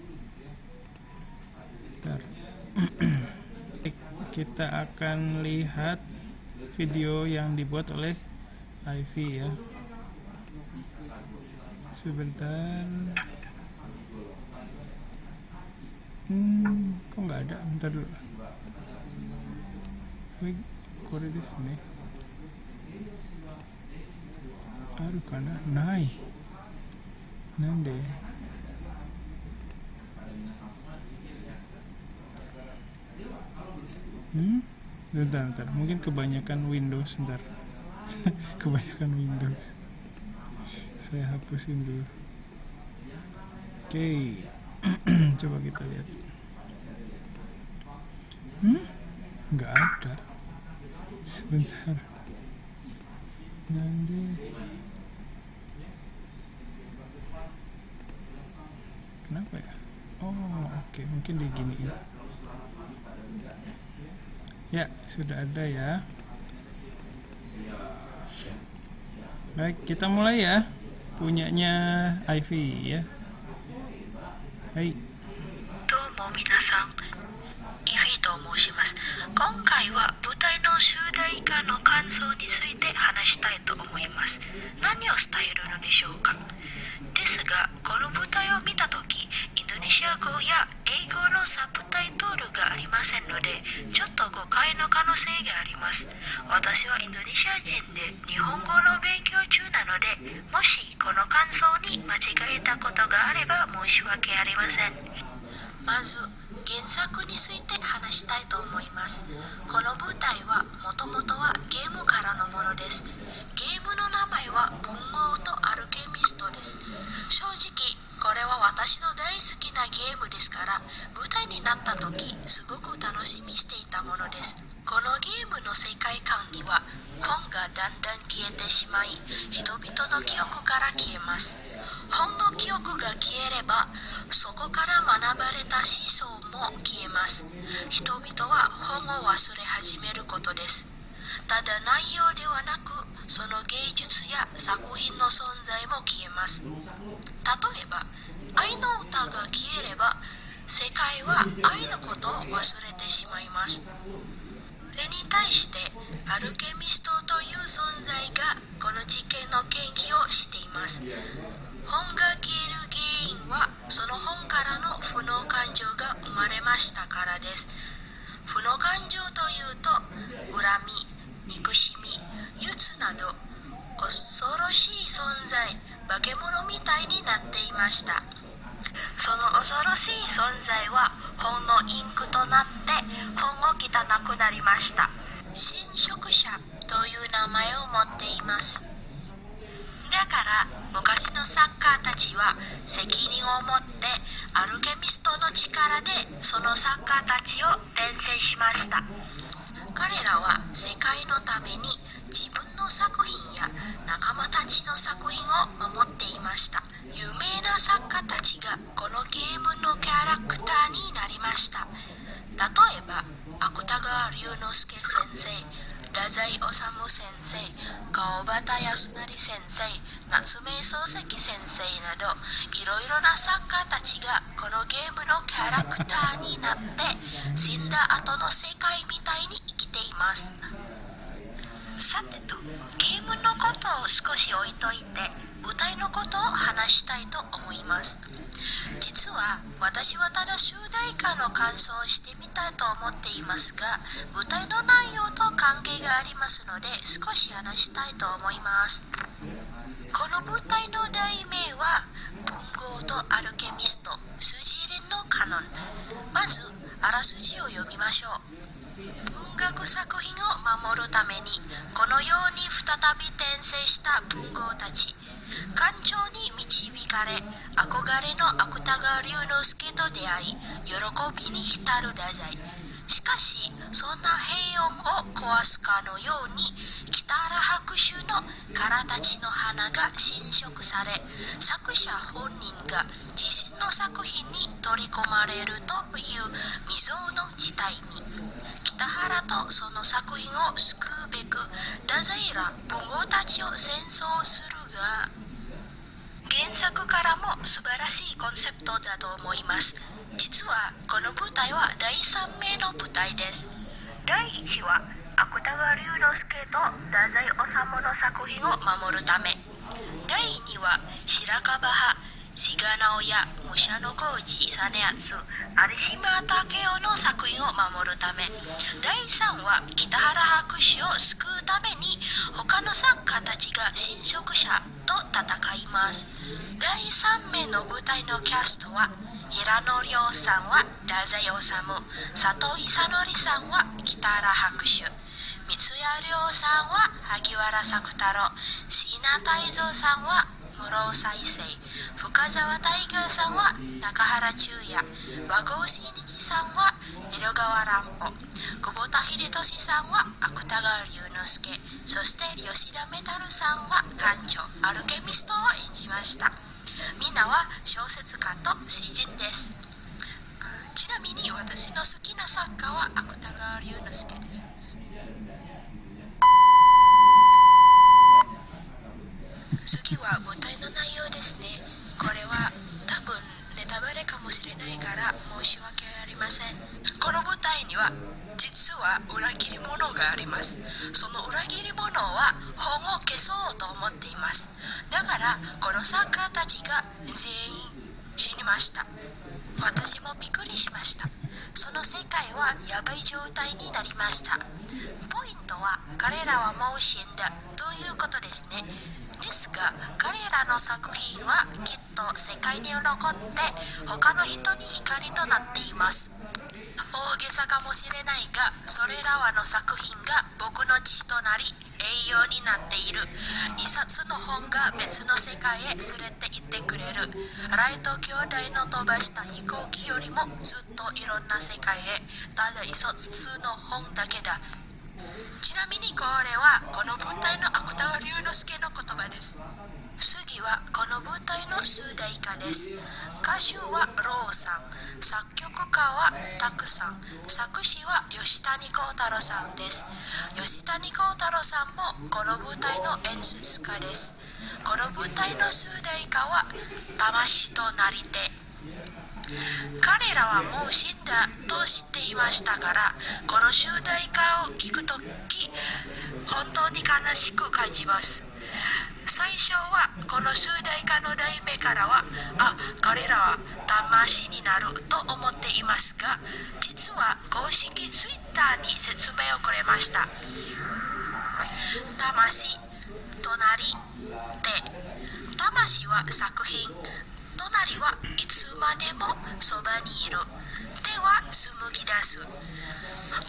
Bentar. Kita akan lihat video yang dibuat oleh Ivy ya. Sebentar. Kok nggak ada? Bentar dulu. Kore desu ne. Aru kana? Nai. Nande? Bentar. Mungkin kebanyakan Windows, bentar. Kebanyakan Windows. Saya hapusin dulu. Oke. Coba kita lihat. Nggak ada. Sebentar. Nanti. Kenapa ya? Oh, oke. Mungkin diginiin. Ya, sudah ada ya. Baik, kita mulai ya. Punyanya Ivy ya. Hai. どうも皆さん、イフィと申します。今回は舞台の主題歌の感想について話したいと思います。何を伝えるのでしょうか。ですが、この舞台を見たとき、インドネシア語や英語のサブタイトルがありませんので、ちょっと誤解の可能性があります。私はインドネシア人で日本語の勉強中なので、もしこの感想に間違えたことがあれば申し訳ありません。まず原作について話したいと思います。この舞台はもともとはゲームからのものです。ゲームの名前は文豪とアルケミストです。正直これは私の大好きなゲームですから、舞台になった時すごく楽しみにしていたものです。このゲームの世界観には本がだんだん消えてしまい、人々の記憶から消えます。本の記憶が消えれば、そこから学ばれた思想も消えます。人々は本を忘れ始めることです。ただ内容ではなく、その芸術や作品の存在も消えます。例えば、愛の歌が消えれば、世界は愛のことを忘れてしまいます。それに対して、アルケミストという存在がこの事件の研究をしています。本が消える原因は、その本からの負の感情が生まれましたからです。負の感情というと、恨み、憎しみ、憂鬱など、恐ろしい存在、化け物みたいになっていました。その恐ろしい存在は本のインクとなって本を汚くなりました。侵食者という名前を持っています。だから昔の作家たちは責任を持ってアルケミストの力でその作家たちを転生しました。彼らは世界のために自分の作品や仲間たちの作品を守っていました。有名な作家たちがこのゲームのキャラクターになりました。例えば芥川龍之介先生、太宰治先生、川端康成先生、夏目漱石先生などいろいろな作家たちがこのゲームのキャラクターになって死んだ後の世界みたいに生きています。さてと、ゲームのことを少し置いといて舞台のことを話したいと思います。実は私はただ主題歌の感想をしてみたいと思っていますが、舞台の内容と関係がありますので少し話したいと思います。この舞台の題名は文豪とアルケミスト、筋入りのカノン。まずあらすじを読みましょう。文学作品を守るためにこのように再び転生した文豪たち、感情に導かれ憧れの芥川龍之介と出会い喜びに浸る太宰。しかしそんな平穏を壊すかのように北原白秋の殻たちの花が侵食され、作者本人が自身の作品に取り込まれるという未曾有の事態に、北原とその作品を救うべく太宰ら文豪たちを戦争するが、原作からも素晴らしいコンセプトだと思います。実はこの舞台は第3名の舞台です。第1話、芥川龍之介と太宰治の作品を守るため。第2話、白樺派、志賀直哉、武者小路実篤、有島武雄の作品を守るため。第3話、北原白秋を救うために他の作家たちが侵食者と戦います。第3名の舞台のキャストは、平野亮さんは太宰治、佐藤勲さんは北原白秋、三谷亮さんは萩原作太郎、椎名泰造さんは室尾再生、深澤大河さんは中原中也、和合真一さんは江戸川乱歩、久保田秀俊さんは芥川龍之介、そして吉田メタルさんは館長アルケミストを演じました。みんなは小説家と詩人です。ちなみに私の好きな作家は芥川龍之介です。次は舞台の内容ですね。これは多分ネタバレかもしれないから申し訳ありません。この舞台には実は裏切り者があります。その裏切り者は本を消そうと思っています。だからこの作家たちが全員死にました。私もびっくりしました。その世界はやばい状態になりました。ポイントは彼らはもう死んだということですね。ですが彼らの作品はきっと世界に残って他の人に光となっています。大げさかもしれないが、それらの作品が僕の血となり栄養になっている。一冊の本が別の世界へ連れて行ってくれる。ライト兄弟の飛ばした飛行機よりもずっといろんな世界へ、ただ一冊の本だけだ。ちなみにこれはこの舞台の芥川龍之介の言葉です。次はこの舞台の主題歌です。歌手はローさん、作曲家はタクさん、作詞は吉谷幸太郎さんです。吉谷幸太郎さんもこの舞台の演出家です。この舞台の主題歌は魂となりて。彼らはもう死んだと知っていましたから、この主題歌を聴くとき本当に悲しく感じます。最初はこの主題歌の題名からは彼らは魂になると思っていますが、実は公式ツイッターに説明をくれました。魂、隣で、魂は作品、隣はいつまでもそばにいる、手は紡ぎ出す。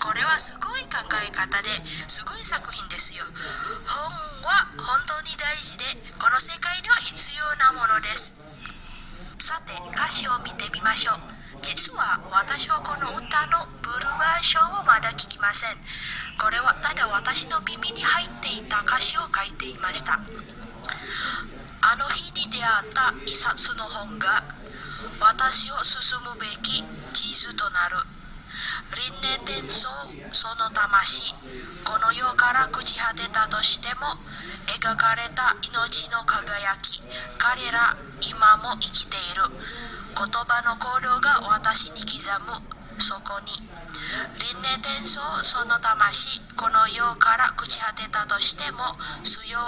これはすごい考え方ですごい作品ですよ。本は本当に大事で、この世界には必要なものです。さて歌詞を見てみましょう。実は私はこの歌のブルーバージョンをまだ聞きません。これはただ私の耳に入っていた歌詞を書いていました。あの日に出会った一冊の本が私を進むべき地図となる。輪廻転生、その魂、この世から朽ち果てたとしても描かれた命の輝き、彼ら今も生きている。言葉の行動が私に刻む。そこに輪廻転生、その魂、この世から朽ち果てたとしても強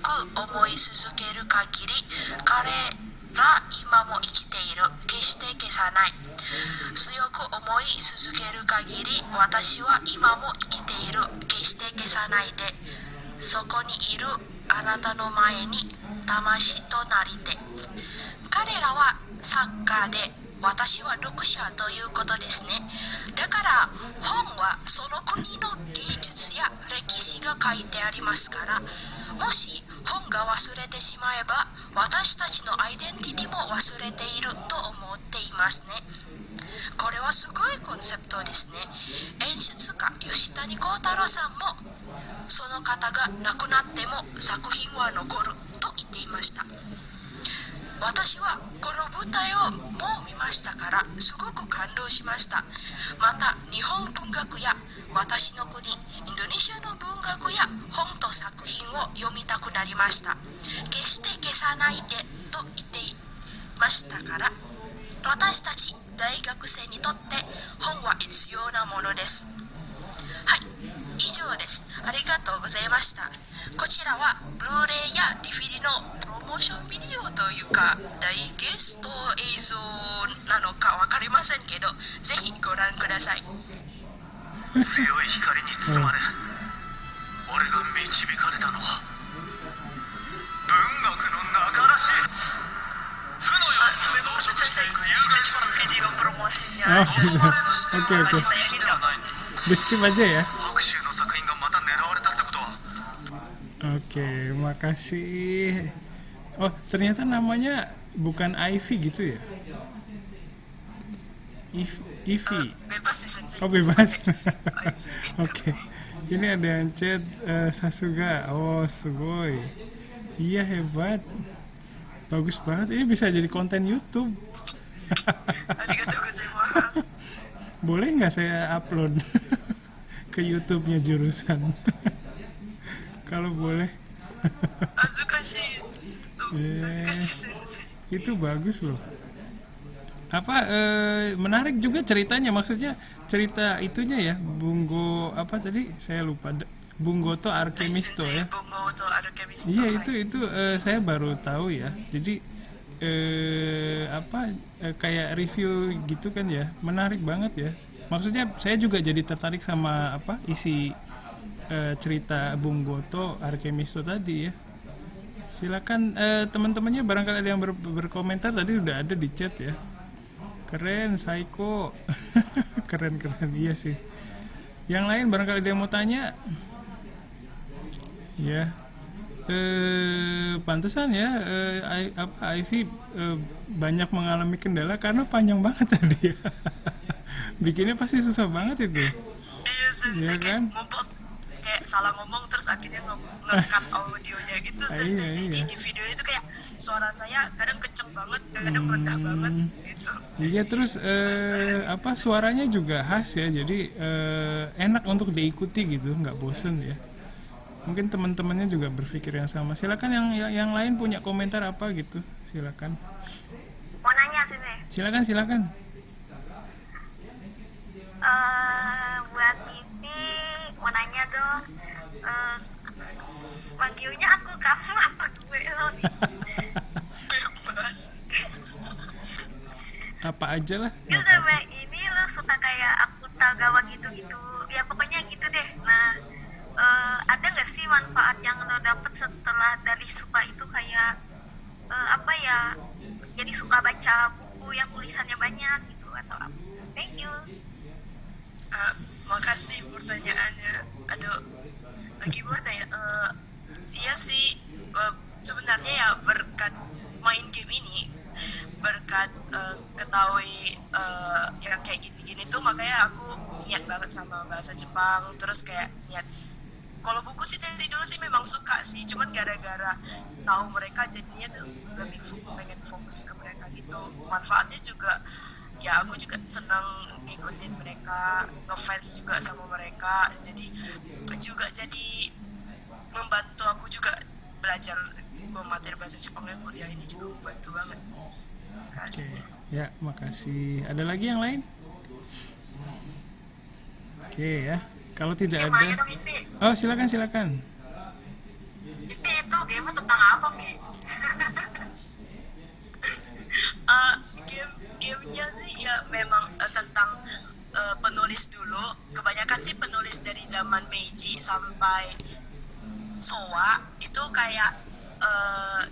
く思い続ける限り、彼ら今も生きている。決して消さない。強く思い続ける限り、私は今も生きている。決して消さないで。そこにいるあなたの前に魂となりて。彼らは作家で、私は読者ということですね。だから本はその国の芸術や歴史が書いてありますから、もし本が忘れてしまえば私たちのアイデンティティも忘れていると思っていますね。これはすごいコンセプトですね。演出家吉谷幸太郎さんもその方が亡くなっても作品は残ると言っていました。私はこの舞台をもう見ましたからすごく感動しました。また日本文学や私の国インドネシアの文学や本と作品を読みたくなりました。決して消さないでと言っていましたから、私たち大学生にとって本は必要なものです。はい、以上です。ありがとうございました。こちらはブルーレイや DVD のプロモーションビデオというかダイゲスト映像なのか分かりませんけど、ぜひご覧ください。強い光に包まれ、俺が導かれたのは文学の中らしい負の要素を増殖していく有害者のビデオプロモーションや Oke. Di skip aja ya. 白秋の作品がまた狙われたってことは。 Oke, makasih. Oh, ternyata namanya bukan Ivy gitu ya? Ivy. Bebas sih sensei. Oh, bebas. Oke. Ini ada yang chat Sasuga. Oh, sugoi. Iya, hebat. Bagus banget. Ini bisa jadi konten YouTube. Arigatou gozaimasu. Boleh nggak saya upload ke YouTube-nya jurusan? Kalau boleh. Azukashi. Azukashi sensei. Itu bagus loh. Apa menarik juga ceritanya, maksudnya cerita itunya ya, Bungo apa tadi saya lupa, Bungoto Alchemisto ya. Bungoto Alchemisto. Iya, itu saya baru tahu ya. Jadi kayak review gitu kan ya, menarik banget ya. Maksudnya saya juga jadi tertarik sama isi cerita Bungoto Alchemisto tadi ya. Silakan teman-temannya barangkali ada yang berkomentar, tadi udah ada di chat ya. Keren, Saiko. keren iya sih. Yang lain barangkali ada yang mau tanya ya. Pantesan ya Ivy banyak mengalami kendala karena panjang banget tadi ya. Bikinnya pasti susah banget itu. Iya, sensei, ya kan? kayak salah ngomong terus akhirnya nge-cut audionya gitu sensei. Jadi di video itu kayak suara saya kadang kenceng banget, kadang rendah banget gitu. Iya, terus apa suaranya juga khas ya, jadi enak untuk diikuti gitu, nggak bosen ya. Mungkin teman-temannya juga berpikir yang sama. Silakan yang lain punya komentar apa gitu, silakan. Mau nanya sih, Silakan. buat ini mau nanya dong, manggilnya aku kamu apa gue lo nih? Bebas. Apa aja lah. Kan sama ini lo suka kayak aku tagawa gitu-gitu, ya pokoknya gitu deh. Nah, ada nggak sih manfaat yang lo dapet setelah dari suka itu, kayak apa ya, jadi suka baca buku yang tulisannya banyak gitu atau apa? Thank you. Makasih pertanyaannya. Aduh, gimana ya? Iya sih, sebenarnya ya berkat main game ini, berkat ketahui yang kayak gini-gini tuh, makanya aku niat banget sama bahasa Jepang. Terus kayak niat, kalau buku sih dari dulu sih memang suka sih, cuman gara-gara tahu mereka jadinya tuh lebih pengen fokus ke mereka gitu. Manfaatnya juga ya, aku juga senang ngikutin mereka, ngefans juga sama mereka, jadi juga jadi membantu aku juga belajar materi bahasa Jepang yang kuliah ini juga membantu banget sih. Makasih. Ya, makasih. Ada lagi yang lain? Oke ya. Kalau tidak ada, oh silakan. Ipi itu game tentang apa, Pi? Gamenya sih ya memang tentang penulis dulu. Kebanyakan sih penulis dari zaman Meiji sampai Showa itu kayak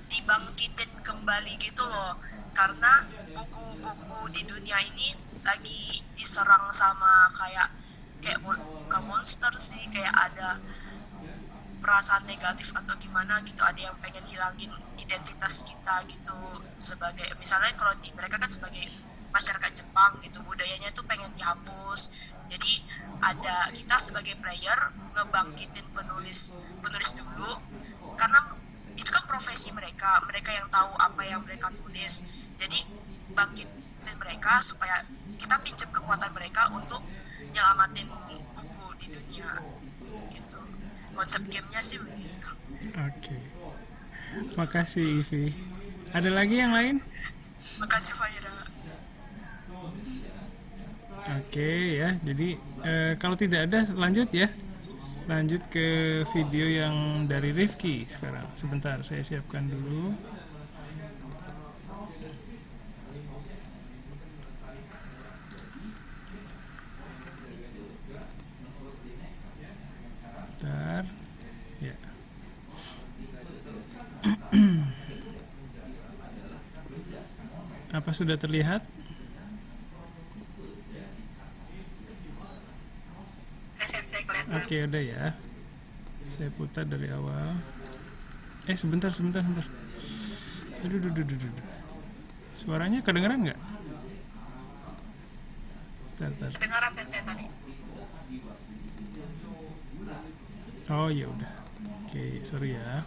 dibangkitin kembali gitu loh, karena buku-buku di dunia ini lagi diserang sama kayak bukan monster sih, kayak ada perasaan negatif atau gimana gitu, ada yang pengen hilangin identitas kita gitu, sebagai misalnya kalau mereka kan sebagai masyarakat Jepang gitu, budayanya tuh pengen dihapus. Jadi ada kita sebagai player ngebangkitin penulis dulu, karena itu kan profesi mereka yang tahu apa yang mereka tulis. Jadi bangkitin mereka supaya kita pinjam kekuatan mereka untuk nyelamatin buku di dunia gitu. Konsep gamenya sih begitu. Oke. Makasih Ivi. Ada lagi yang lain? Makasih Faira. Oke ya. Jadi kalau tidak ada lanjut ya. Lanjut ke video yang dari Rifki sekarang. Sebentar, saya siapkan dulu. Bentar. Ya. Apa sudah terlihat? Oke, udah ya. Saya putar dari awal. Sebentar. Aduh. Suaranya kedengeran nggak? Bentar. Kedengaran sensei tadi. Oh ya udah. Oke, sorry ya.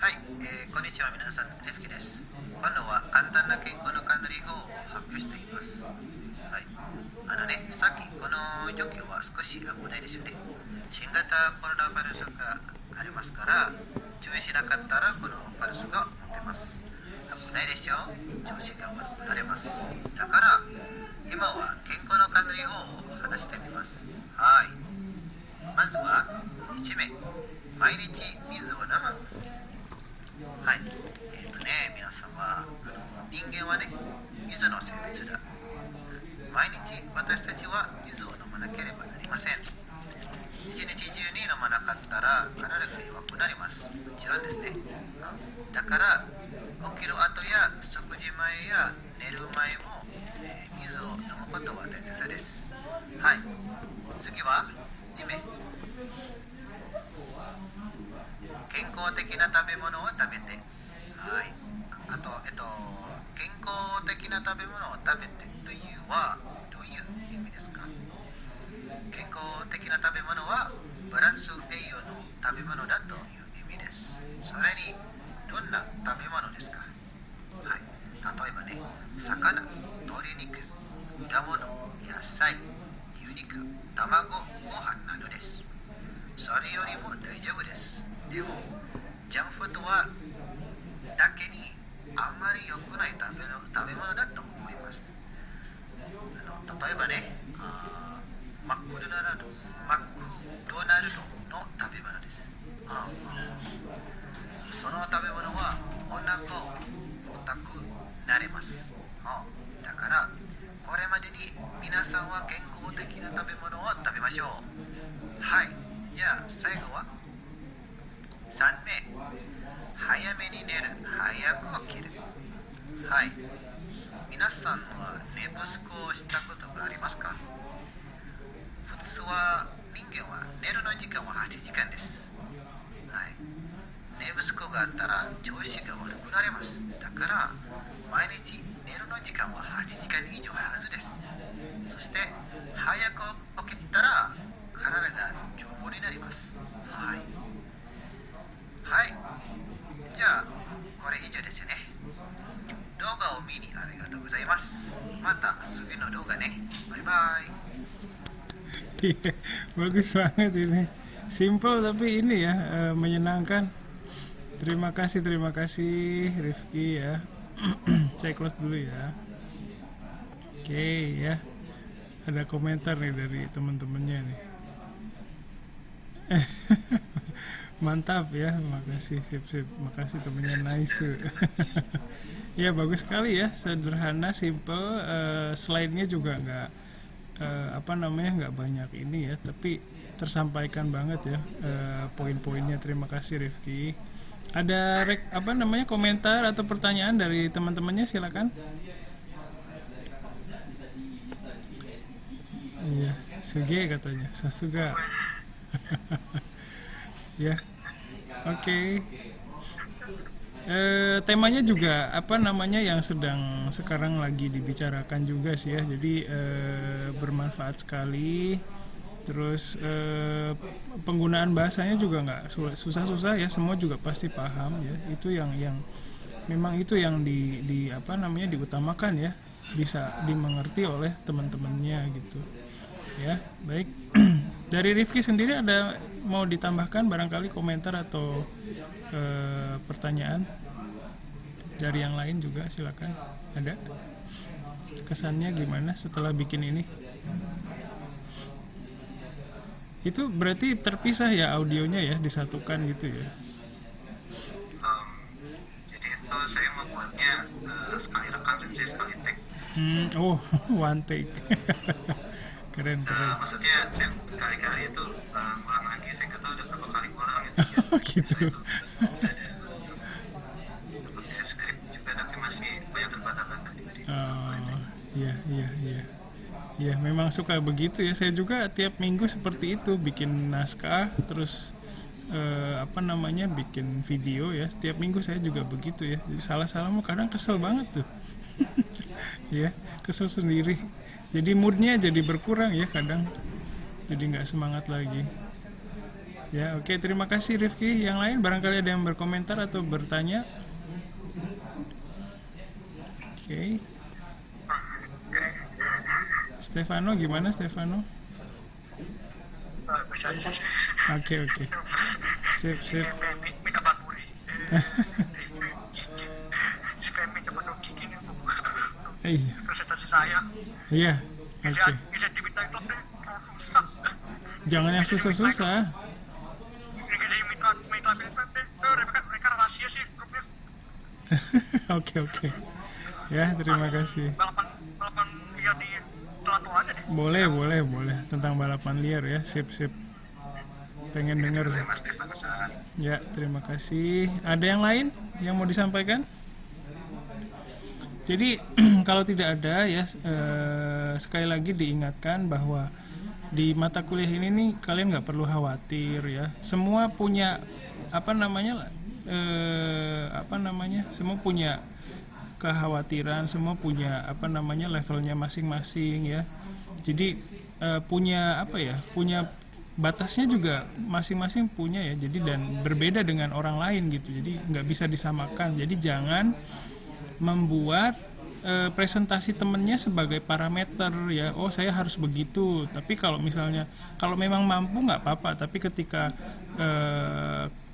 Hai, こんにちは皆さん、レフキです。今度は簡単な言語のカントリー語を発表しています。はい。さっきこの状況は少し危ないですよね。新型コロナウイルスがありますから、注意しなかったらこのウイルスが持ってます。危ないでしょ。調子が悪くなります。だから今は健康のカントリー語を話してみます。はい。まずは1名、毎日水を飲む。はい。皆さんは人間はね、水の生物だ。毎日私たちは水を飲まなければなりません。一日中に飲まなかったら体が弱くなります。もちろんですね。だから起きる後や食事前や寝る前も、水を飲むことは大切です。はい。次は2名。健康的な食べべ物を食べて、はい。あと、健康的な食べ物を食べてというはどういう意味ですか？健康的な食べ物はバランス栄養の食べ物だという意味です。それにどんな食べ物ですか？はい。例えばね、魚、鶏肉、果物、野菜、牛肉、卵、ご飯などです。それよりも大丈夫です。でも、ジャンクフードはだけにあんまり良くない食べ物だと思います。例えばね、マクドナルドの食べ物です。その食べ物はお腹を痛くなります。だからこれまでに皆さんは健康的な食べ物を食べましょう。はい。じゃあ最後は3名、早めに寝る、早く起きる。はい。皆さんは寝不足をしたことがありますか？普通は人間は寝るの時間は8時間です。はい。寝不足があったら調子が悪くなります。だから毎日寝るの時間は8時間以上はずです。そして早く起きたら体が丈夫になります。はい。はい。じゃあこれ以上ですよね。動画を見にありがとうございます。また次の動画ね。バイバイ。Iya, bagus banget ini. Simple tapi ini ya menyenangkan. Terima kasih Rifki ya. Saya close dulu ya. Oke ya. Ada komentar nih dari teman-temannya nih. Mantap ya, makasih sip. Makasih temennya nice. Ya bagus sekali ya, sederhana, simple. Slide-nya juga nggak nggak banyak ini ya, tapi tersampaikan banget ya poin-poinnya. Terima kasih Rifki. Ada komentar atau pertanyaan dari teman-temannya, silakan. Iya, Suge katanya, Sasuga. Ya, oke. Temanya juga yang sedang sekarang lagi dibicarakan juga sih ya, jadi bermanfaat sekali. Terus penggunaan bahasanya juga nggak susah-susah ya, semua juga pasti paham ya. Itu yang memang itu yang diutamakan ya, bisa dimengerti oleh teman-temannya gitu ya. Baik. Dari Rifki sendiri ada mau ditambahkan barangkali komentar atau pertanyaan dari yang lain juga, silakan. Ada kesannya gimana setelah bikin ini? Itu berarti terpisah ya audionya ya, disatukan gitu ya? Jadi itu saya membuatnya sekali rekam dan saya sekali take. One take. Keren. Maksudnya saya kali-kali itu ngulang lagi, saya nggak tahu udah berapa kali ngulang gitu. Gitu. Pakai skrip juga tapi masih banyak terbata-bata dibanding. Iya. Ya memang suka begitu ya, saya juga tiap minggu seperti itu, bikin naskah terus bikin video ya, setiap minggu saya juga begitu ya. Jadi salah-salah kadang kesel banget tuh. Ya, kesel sendiri, jadi moodnya jadi berkurang ya kadang, jadi nggak semangat lagi ya. Oke, terima kasih Rifki. Yang lain barangkali ada yang berkomentar atau bertanya. Oke. Stefano, gimana Stefano? Oke. Sip. Iya. Oke. Jangan yang susah-susah. Oke. Ya, terima kasih. Boleh. Tentang balapan liar ya, sip. Pengen denger. Ya, terima kasih. Ada yang lain yang mau disampaikan? Jadi kalau tidak ada ya, sekali lagi diingatkan bahwa di mata kuliah ini nih kalian nggak perlu khawatir ya. Semua punya semua punya kekhawatiran, semua punya levelnya masing-masing ya. Jadi punya batasnya juga masing-masing punya ya. Jadi dan berbeda dengan orang lain gitu. Jadi nggak bisa disamakan. Jadi jangan membuat presentasi temennya sebagai parameter ya. Oh, saya harus begitu. Tapi kalau memang mampu nggak apa-apa. Tapi ketika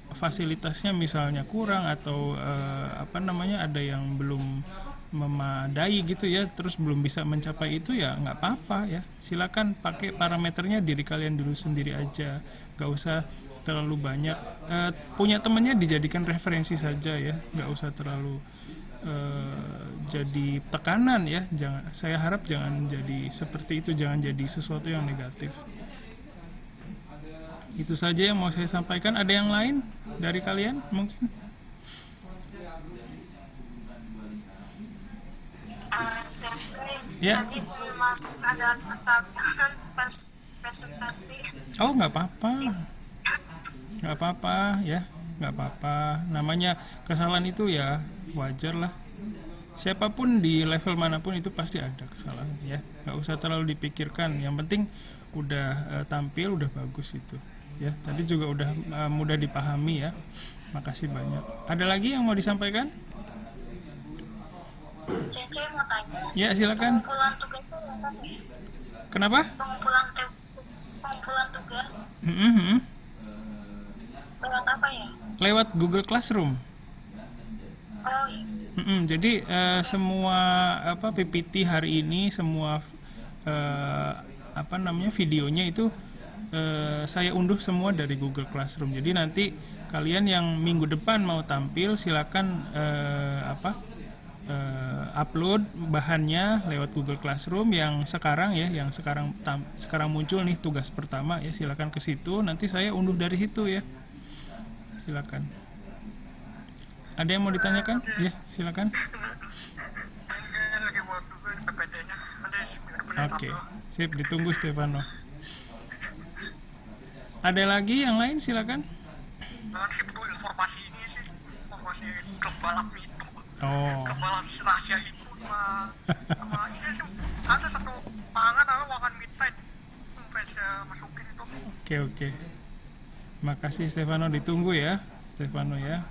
fasilitasnya misalnya kurang atau ada yang belum memadai gitu ya, terus belum bisa mencapai itu ya nggak apa-apa ya. Silakan pakai parameternya diri kalian dulu sendiri aja. Nggak usah terlalu banyak. Punya temennya dijadikan referensi saja ya. Nggak usah terlalu jadi tekanan ya. Saya harap jangan jadi seperti itu, jangan jadi sesuatu yang negatif. Itu saja yang mau saya sampaikan. Ada yang lain dari kalian mungkin? Ya. Tadi saya masuk ada kesalahan pas presentasi. Oh, nggak apa-apa ya, nggak apa-apa. Namanya kesalahan itu ya wajar lah. Siapapun di level manapun itu pasti ada kesalahan ya. Nggak usah terlalu dipikirkan. Yang penting udah tampil udah bagus itu ya. Tadi juga udah mudah dipahami ya. Makasih banyak. Ada lagi yang mau disampaikan? Saya mau tanya. Ya, silakan. Pengumpulan tugasnya apa ya? Kenapa? Pengumpulan tugas. Lewat apa ya? Lewat Google Classroom. Oh iya. Jadi semua PPT hari ini, semua videonya itu saya unduh semua dari Google Classroom. Jadi nanti kalian yang minggu depan mau tampil silakan upload bahannya lewat Google Classroom yang sekarang muncul nih tugas pertama ya. Silakan ke situ, nanti saya unduh dari situ ya. Silakan. Ada yang mau ditanyakan? Ya, silakan. Oke, sip, ditunggu Stefano. Ada lagi yang lain? Silakan. Informasi ini sih, informasi klub balap itu. Oh. Klub balap rahasia itu sama ini sih ada satu pangan akan midnight sampai saya masukin itu. Oke. Makasih Stefano, ditunggu ya, Stefano ya.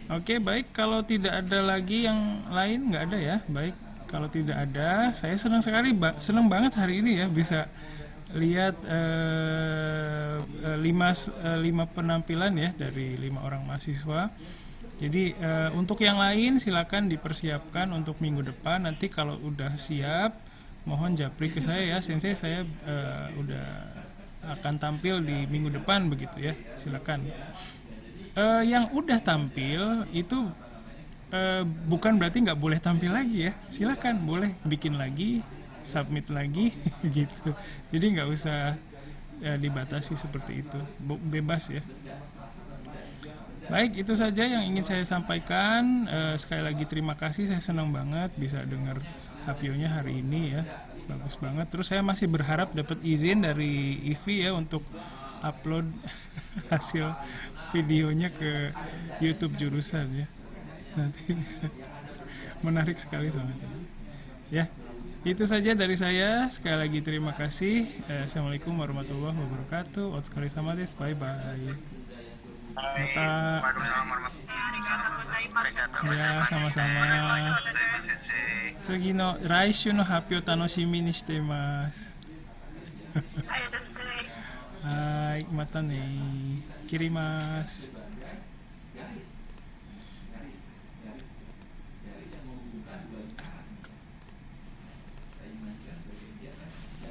Oke, baik. Kalau tidak ada lagi yang lain, nggak ada ya. Baik, kalau tidak ada, saya senang senang banget hari ini ya bisa lihat 5 penampilan ya dari 5 orang mahasiswa. Jadi untuk yang lain silakan dipersiapkan untuk minggu depan. Nanti kalau udah siap, mohon japri ke saya ya, Sensei. Saya udah akan tampil di minggu depan begitu ya. Silakan. Yang udah tampil itu bukan berarti nggak boleh tampil lagi ya. Silakan, boleh bikin lagi, submit lagi gitu. Jadi nggak usah dibatasi seperti itu, bebas ya. Baik, itu saja yang ingin saya sampaikan. Sekali lagi terima kasih, saya senang banget bisa dengar Hapionya hari ini ya, bagus banget. Terus saya masih berharap dapat izin dari Ivi ya untuk upload hasil videonya ke YouTube jurusan ya. Nanti bisa, menarik sekali soalnya ya. Itu saja dari saya. Sekali lagi terima kasih. Assalamualaikum warahmatullahi wabarakatuh. Otsukaresama desu. Bye bye. Mata. Ya, sama-sama. Tsugi no raishu no happyo tanoshimi ni shite imasu. Hai, mata ne. Kirimasu.